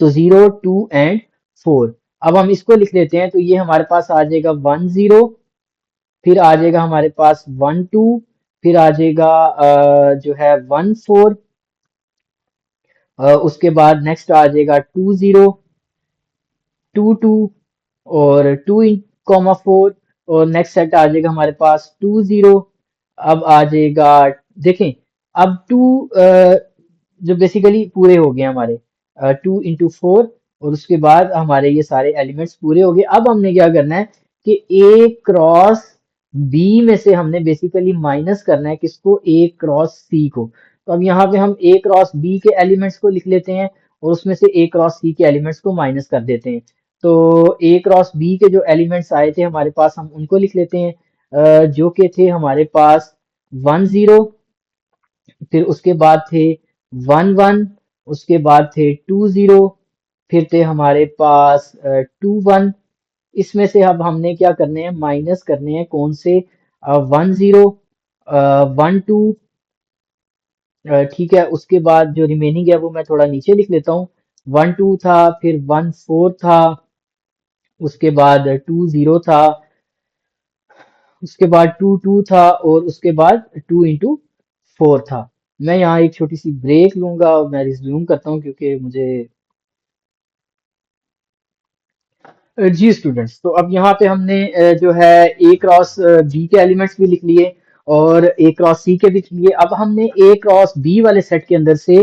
[SPEAKER 1] तो 0 2 एंड 4, अब हम इसको लिख लेते हैं। तो ये हमारे पास आ जाएगा 1 0, फिर आ जाएगा हमारे पास 1 2, फिर आ जाएगा जो है 1 4, उसके बाद नेक्स्ट आ जाएगा 2 0, 2 2, और 2 कॉमा 4, और नेक्स्ट सेट आ जाएगा हमारे पास 2 0। अब आ जाएगा, देखें, अब 2 जो बेसिकली पूरे हो गए हमारे 2 इंटू 4, और उसके बाद हमारे ये सारे एलिमेंट्स पूरे हो गए। अब हमने क्या करना है कि ए क्रॉस बी में से हमने बेसिकली माइनस करना है किसको, ए क्रॉस सी को। तो अब यहाँ पे हम ए क्रॉस बी के एलिमेंट्स को लिख लेते हैं, और उसमें से ए क्रॉस सी के एलिमेंट्स को माइनस कर देते हैं। तो ए क्रॉस बी के जो एलिमेंट्स आए थे हमारे पास, हम उनको लिख लेते हैं, जो कि थे हमारे पास 1 0, फिर उसके बाद थे 1 1, उसके बाद थे 2 0, फिर थे हमारे पास 2 1। इसमें से अब हमने क्या करने हैं, माइनस करने हैं कौन से, 1 0 1 2। ठीक है, उसके बाद जो रिमेनिंग है वो मैं थोड़ा नीचे लिख लेता हूँ। 1 2 था, फिर 1 4 था, उसके बाद 2 0 था, उसके बाद 2 2 था, और उसके बाद 2 इंटू 4 था। मैं यहाँ एक छोटी सी ब्रेक लूंगा और मैं रिज्यूम करता हूँ क्योंकि मुझे जी स्टूडेंट्स, तो अब यहाँ पे हमने जो है ए क्रॉस बी के एलिमेंट्स भी लिख लिए, और ए क्रॉस सी के भी लिख लिए। अब हमने ए क्रॉस बी वाले सेट के अंदर से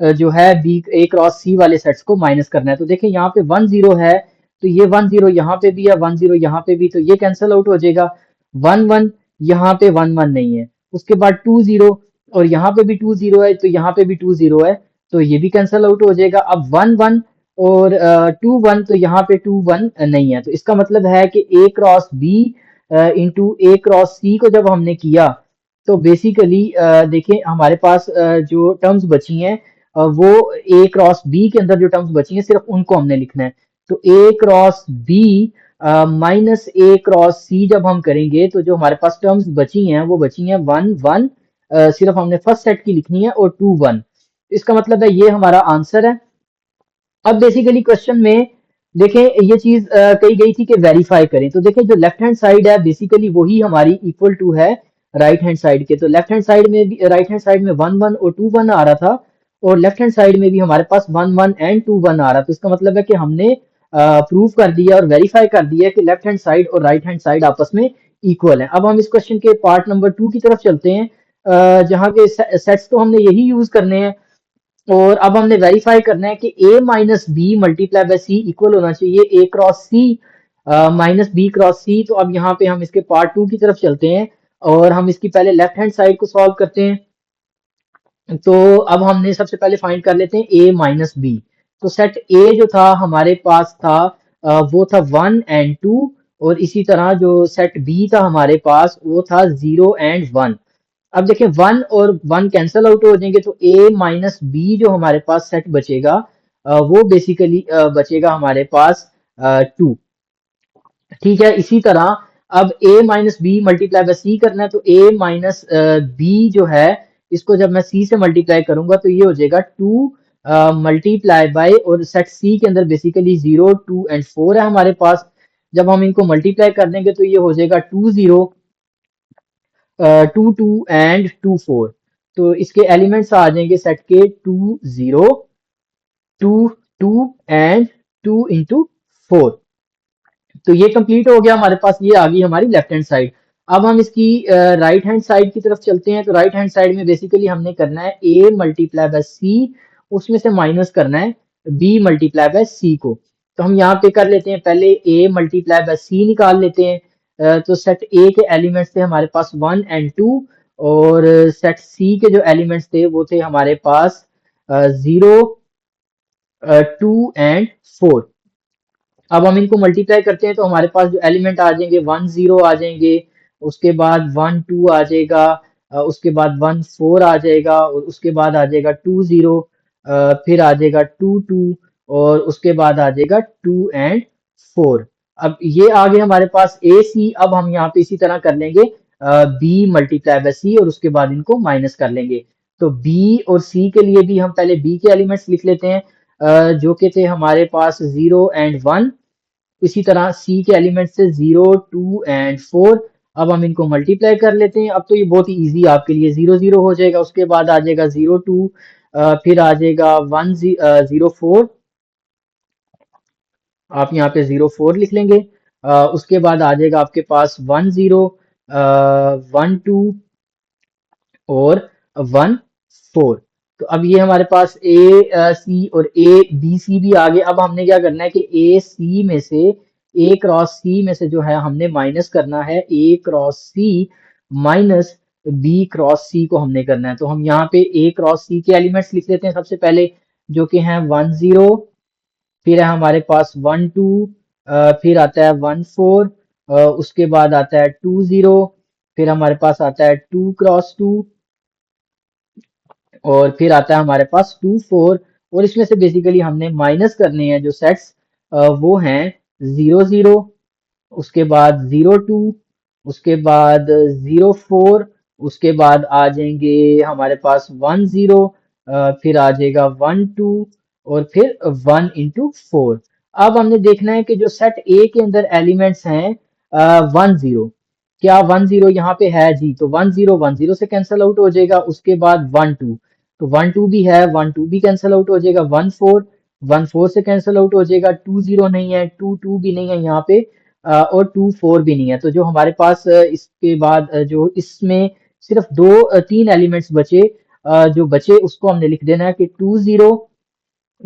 [SPEAKER 1] जो है बी ए क्रॉस सी वाले सेट्स को माइनस करना है। तो देखें यहाँ पे 1 0 है, तो ये 1 0 यहाँ पे भी है, 1 0 यहाँ पे भी, तो ये कैंसिल आउट हो जाएगा। 1 1 यहाँ पे 1 1 नहीं है, उसके बाद 2 0, और यहाँ पे भी 2 0 है, तो यहाँ पे भी 2 0 है, तो ये भी कैंसिल आउट हो जाएगा। अब 1 1 और 2 1, तो यहाँ पे 2 1 नहीं है। तो इसका मतलब है कि A cross B into A cross सी को जब हमने किया, तो बेसिकली देखें हमारे पास जो टर्म्स बची हैं वो ए क्रॉस बी के अंदर जो टर्म्स बची हैं सिर्फ उनको हमने लिखना है। तो A cross B minus A cross सी जब हम करेंगे, तो जो हमारे पास टर्म्स बची हैं वो बची हैं 1 1, सिर्फ हमने फर्स्ट सेट की लिखनी है, और 2 1। इसका मतलब है ये हमारा आंसर है। अब बेसिकली क्वेश्चन में देखें ये चीज कही गई थी कि वेरीफाई करें। तो देखें जो लेफ्ट हैंड साइड है बेसिकली वही हमारी इक्वल टू है राइट हैंड साइड के। तो लेफ्ट हैंड साइड में भी, राइट हैंड साइड में 1 1 और 2 1 आ रहा था, और लेफ्ट हैंड साइड में भी हमारे पास 1 1 एंड 2 1 आ रहा था। तो इसका मतलब है कि हमने प्रूव कर दिया और वेरीफाई कर दिया कि लेफ्ट हैंड साइड और राइट हैंड साइड आपस में इक्वल है। अब हम इस क्वेश्चन के पार्ट नंबर 2 की तरफ चलते हैं, जहाँ के सेट्स तो हमने यही यूज करने हैं, और अब हमने वेरीफाई करना है कि a minus B multiply by C equal होना चाहिए a cross C minus B cross C. तो अब यहाँ पे हम इसके पार्ट 2 की तरफ चलते हैं, और हम इसकी पहले लेफ्ट हैंड साइड को सॉल्व करते हैं। तो अब हमने सबसे पहले फाइंड कर लेते हैं a माइनस बी। तो सेट a जो था हमारे पास था, वो था 1 and 2, और इसी तरह जो सेट b था हमारे पास वो था 0 and 1। अब देखें 1 और 1 कैंसल आउट हो जाएंगे, तो a माइनस बी जो हमारे पास सेट बचेगा, वो बेसिकली बचेगा हमारे पास 2। ठीक है, इसी तरह अब a minus B multiply by C करना है, तो a माइनस बी जो है, इसको जब मैं c से मल्टीप्लाई करूंगा तो ये हो जाएगा 2 मल्टीप्लाई बाय, और सेट c के अंदर बेसिकली 0 2 and 4 है हमारे पास। जब हम इनको मल्टीप्लाई कर देंगे तो ये हो जाएगा 2 0 2 2 and 2 4। तो इसके एलिमेंट्स आ जाएंगे सेट के 2 0 2 2 and 2 into 4। तो ये कंप्लीट हो गया हमारे पास, ये आ गई हमारी लेफ्ट हैंड साइड। अब हम इसकी राइट हैंड साइड की तरफ चलते हैं। तो राइट हैंड साइड में बेसिकली हमने करना है a मल्टीप्लाई बाय सी, उसमें से माइनस करना है b मल्टीप्लाई बाय सी को। तो हम यहाँ पे कर लेते हैं, पहले a मल्टीप्लाई बाय सी निकाल लेते हैं। तो सेट a के एलिमेंट्स थे हमारे पास 1 and 2, और सेट c के जो एलिमेंट्स थे वो थे हमारे पास 0 2 and 4। अब हम इनको मल्टीप्लाई करते हैं, तो हमारे पास जो एलिमेंट आ जाएंगे 1 0 आ जाएंगे, उसके बाद 1 2 आ जाएगा, उसके बाद 1 4 आ जाएगा, और उसके बाद आ जाएगा 2 0, फिर आ जाएगा 2 2, और उसके बाद आ जाएगा 2 and 4। अब ये आ गए हमारे पास ए सी। अब हम यहाँ पे इसी तरह कर लेंगे बी मल्टीप्लाई बाय सी, और उसके बाद इनको माइनस कर लेंगे। तो बी और सी के लिए भी हम पहले बी के एलिमेंट्स लिख लेते हैं, जो कि थे हमारे पास 0 and 1। इसी तरह सी के एलिमेंट से 0 2 and 4। अब हम इनको मल्टीप्लाई कर लेते हैं। अब तो ये बहुत ही इजी आपके लिए, 0 0 हो जाएगा, उसके बाद आ जाएगा 0 2, फिर आ जाएगा 1 0 4। आप यहाँ पे 0 4 लिख लेंगे। उसके बाद आ जाएगा आपके पास 1 0 1 2 और 1 4। तो अब ये हमारे पास ए सी और ए बी सी भी आ गए। अब हमने क्या करना है कि ए सी में से, ए क्रॉस सी में से जो है हमने माइनस करना है A cross C minus B cross सी को हमने करना है। तो हम यहाँ पे ए क्रॉस सी के एलिमेंट्स लिख लेते हैं सबसे पहले, जो कि हैं 1 0, फिर है हमारे पास 1 2, फिर आता है 1 4, उसके बाद आता है 2 0, फिर हमारे पास आता है 2 क्रॉस 2, और फिर आता है हमारे पास 2 4। और इसमें से बेसिकली हमने माइनस करने हैं जो सेट्स, वो हैं 0 0, उसके बाद 0 2, उसके बाद 0 4, उसके बाद आ जाएंगे हमारे पास 1 0, फिर आ जाएगा 1 2, और फिर 1 into 4। अब हमने देखना है कि जो सेट ए के अंदर एलिमेंट्स हैं 1 0, क्या 1 0 यहाँ पे है जी? तो 1 0 1 0 से कैंसिल आउट हो जाएगा। उसके बाद 1 2, तो 1 2 भी है, 1 2 भी कैंसिल आउट हो जाएगा। 1 4 1 4 से कैंसिल आउट हो जाएगा। 2 0 नहीं है, 2 2 भी नहीं है यहाँ पे, और 2 4 भी नहीं है। तो जो हमारे पास इसके बाद जो इसमें सिर्फ तीन एलिमेंट्स बचे, जो बचे उसको हमने लिख देना है कि 2 0,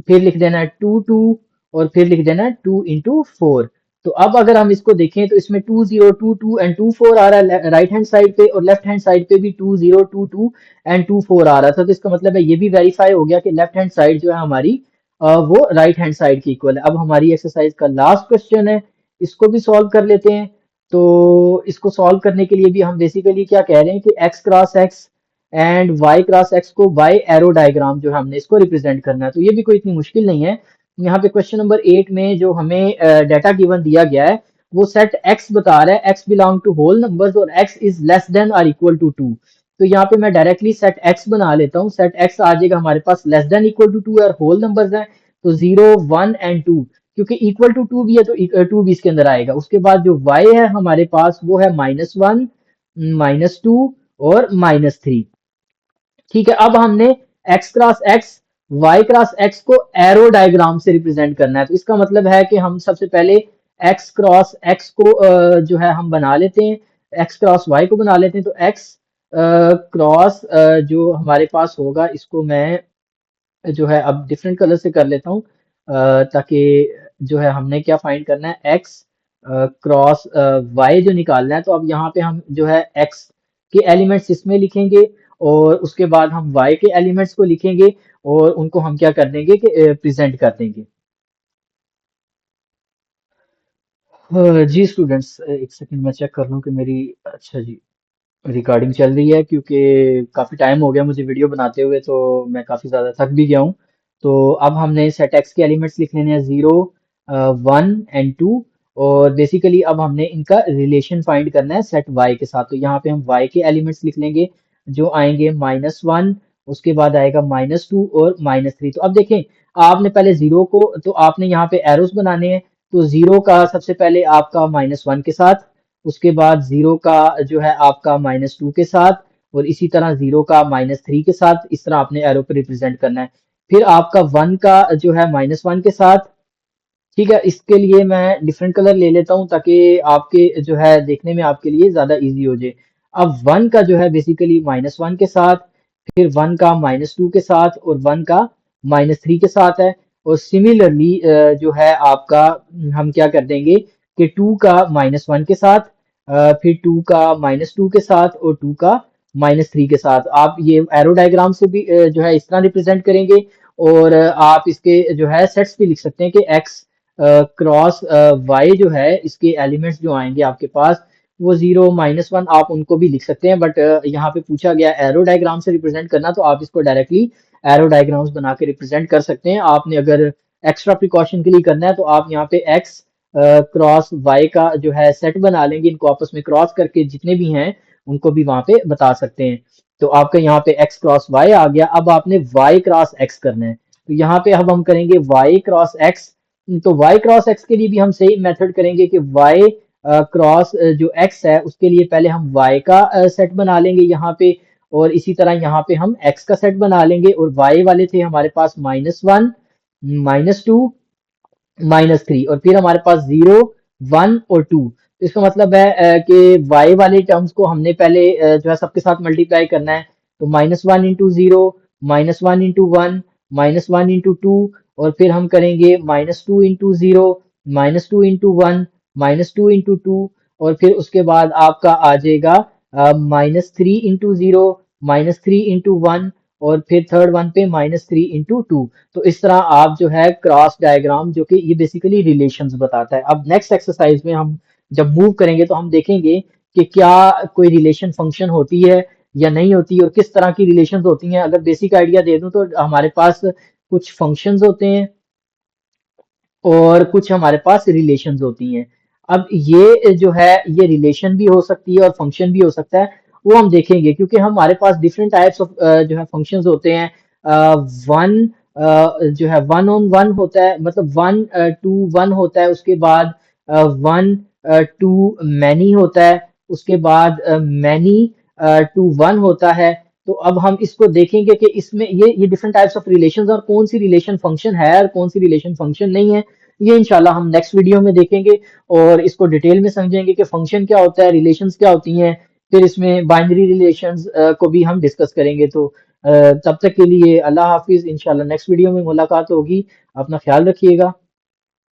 [SPEAKER 1] फिर लिख देना है 2 2, और फिर लिख देना है 2 into 4। तो अब अगर हम इसको देखें तो इसमें 2 0 2 2 and 2 4 आ रहा है राइट हैंड साइड पे, और लेफ्ट हैंड साइड पे भी 2 0 2 2 and 2 4 आ रहा था। तो इसका मतलब है ये भी वेरीफाई हो गया कि लेफ्ट हैंड साइड जो है हमारी, वो राइट हैंड साइड की इक्वल है। अब हमारी एक्सरसाइज का लास्ट क्वेश्चन है, इसको भी सॉल्व कर लेते हैं। तो इसको सॉल्व करने के लिए भी हम बेसिकली क्या कह रहे हैं कि x cross x and y cross x को बाय एरो डायग्राम जो है हमने इसको रिप्रेजेंट करना है। तो ये भी कोई इतनी मुश्किल नहीं है। यहाँ पे क्वेश्चन नंबर 8 में जो हमें डाटा गिवन दिया गया है, वो सेट x बता रहा है, x belong to whole numbers और x इज लेस देन और इक्वल टू 2। तो यहाँ पे मैं डायरेक्टली सेट x बना लेता हूँ। सेट x आ जाएगा हमारे पास लेस देन इक्वल टू 2 और होल नंबर्स हैं, तो 0 1 and 2, क्योंकि इक्वल टू 2 भी है तो 2 भी इसके अंदर आएगा। उसके बाद जो y है हमारे पास वो है -1, -2 और -3। ठीक है, अब हमने x cross x y cross x को एरो डायग्राम से रिप्रेजेंट करना है। तो इसका मतलब है कि हम सबसे पहले x क्रॉस x को जो है हम बना लेते हैं, x क्रॉस y को बना लेते हैं। तो x क्रॉस जो हमारे पास होगा, इसको मैं जो है अब डिफरेंट कलर से कर लेता हूँ, ताकि जो है हमने क्या फाइंड करना है, x क्रॉस y जो निकालना है। तो अब यहाँ पे हम जो है x के एलिमेंट्स इसमें लिखेंगे और उसके बाद हम y के एलिमेंट्स को लिखेंगे और उनको हम क्या कर देंगे कि प्रेजेंट कर देंगे। जी स्टूडेंट्स, एक सेकंड मैं चेक कर लूँ कि मेरी, अच्छा जी, रिकॉर्डिंग चल रही है, क्योंकि काफ़ी टाइम हो गया मुझे वीडियो बनाते हुए, तो मैं काफ़ी ज़्यादा थक भी गया हूँ। तो अब हमने सेट एक्स के एलिमेंट्स लिख लेने हैं, 0 1 एंड 2। और बेसिकली अब हमने इनका रिलेशन फाइंड करना है सेट वाई के साथ। तो यहाँ पे हम वाई के एलिमेंट्स लिख लेंगे, जो आएंगे -1, उसके बाद आएगा -2 और -3। तो अब देखें, आपने पहले जीरो को, तो आपने यहाँ पे एरोस बनाने हैं। तो जीरो का सबसे पहले आपका -1 के साथ, उसके बाद जीरो का जो है आपका -2 के साथ, और इसी तरह जीरो का -3 के साथ। इस तरह आपने एरो पे रिप्रेजेंट करना है। फिर आपका 1 का जो है -1 के साथ। ठीक है, इसके लिए मैं डिफरेंट कलर ले लेता हूँ, ताकि आपके जो है देखने में आपके लिए ज्यादा इजी हो जाए। अब 1 का जो है बेसिकली -1 के साथ, फिर 1 का -2 के साथ, और 1 का -3 के साथ है। और सिमिलरली जो है आपका, हम क्या कर देंगे कि 2 का -1 के साथ, फिर 2 का -2 के साथ, और 2 का -3 के साथ। आप ये एरो डायग्राम से भी जो है इस तरह रिप्रेजेंट करेंगे। और आप इसके जो है सेट्स भी लिख सकते हैं कि x क्रॉस वाई जो है, इसके एलिमेंट्स जो आएंगे आपके पास, वो 0 -1, आप उनको भी लिख सकते हैं। बट यहाँ पे पूछा गया एरो डायग्राम से रिप्रेजेंट करना, तो आप इसको डायरेक्टली एरो डायग्राम्स बना के रिप्रेजेंट कर सकते हैं। आपने अगर एक्स्ट्रा प्रिकॉशन के लिए करना है, तो आप यहाँ पे x क्रॉस वाई का जो है सेट बना लेंगे, इनको आपस में क्रॉस करके जितने भी हैं उनको भी वहां पे बता सकते हैं। तो आपका यहाँ पे x क्रॉस वाई आ गया। अब आपने y क्रॉस x करना है। तो यहाँ पे अब हम करेंगे y क्रॉस x। तो y क्रॉस x के लिए भी हम सेम मेथड करेंगे कि y क्रॉस जो x है, उसके लिए पहले हम y का सेट बना लेंगे यहाँ पे, और इसी तरह यहाँ पे हम x का सेट बना लेंगे। और y वाले थे हमारे पास -1, -2, -3, और फिर हमारे पास 0 1 और 2। तो इसका मतलब है कि y वाले टर्म्स को हमने पहले जो है सबके साथ मल्टीप्लाई करना है। तो -1 इंटू 0, -1 इंटू 1, -1 इंटू 2, और फिर हम करेंगे -2 इंटू 0, -2 इंटू 1, -2 इंटू 2, और फिर उसके बाद आपका आ जाएगा -3 इंटू 0, -3 इंटू 1, और फिर थर्ड वन पे -3 इंटू 2। तो इस तरह आप जो है क्रॉस डायग्राम, जो कि ये बेसिकली रिलेशंस बताता है। अब नेक्स्ट एक्सरसाइज में हम जब मूव करेंगे, तो हम देखेंगे कि क्या कोई रिलेशन फंक्शन होती है या नहीं होती, और किस तरह की रिलेशंस होती हैं। अगर बेसिक आइडिया दे दूं, तो हमारे पास कुछ फंक्शंस होते हैं और कुछ हमारे पास रिलेशंस होती हैं। अब ये जो है, ये रिलेशन भी हो सकती है और फंक्शन भी हो सकता है, वो हम देखेंगे, क्योंकि हमारे पास डिफरेंट टाइप्स ऑफ जो है फंक्शंस होते हैं। वन जो है वन ऑन वन होता है, मतलब वन टू वन होता है। उसके बाद वन टू मैनी होता है। उसके बाद मैनी टू वन होता है। तो अब हम इसको देखेंगे कि इसमें ये डिफरेंट टाइप्स ऑफ रिलेशंस, और कौन सी रिलेशन फंक्शन है और कौन सी रिलेशन फंक्शन नहीं है, ये इंशाल्लाह हम नेक्स्ट वीडियो में देखेंगे। और इसको डिटेल में समझेंगे कि फंक्शन क्या होता है, रिलेशंस क्या होती हैं। फिर इसमें बाइनरी रिलेशंस को भी हम डिस्कस करेंगे। तो तब तक के लिए अल्लाह हाफिज, इंशाल्लाह नेक्स्ट वीडियो में मुलाकात होगी। अपना ख्याल रखिएगा।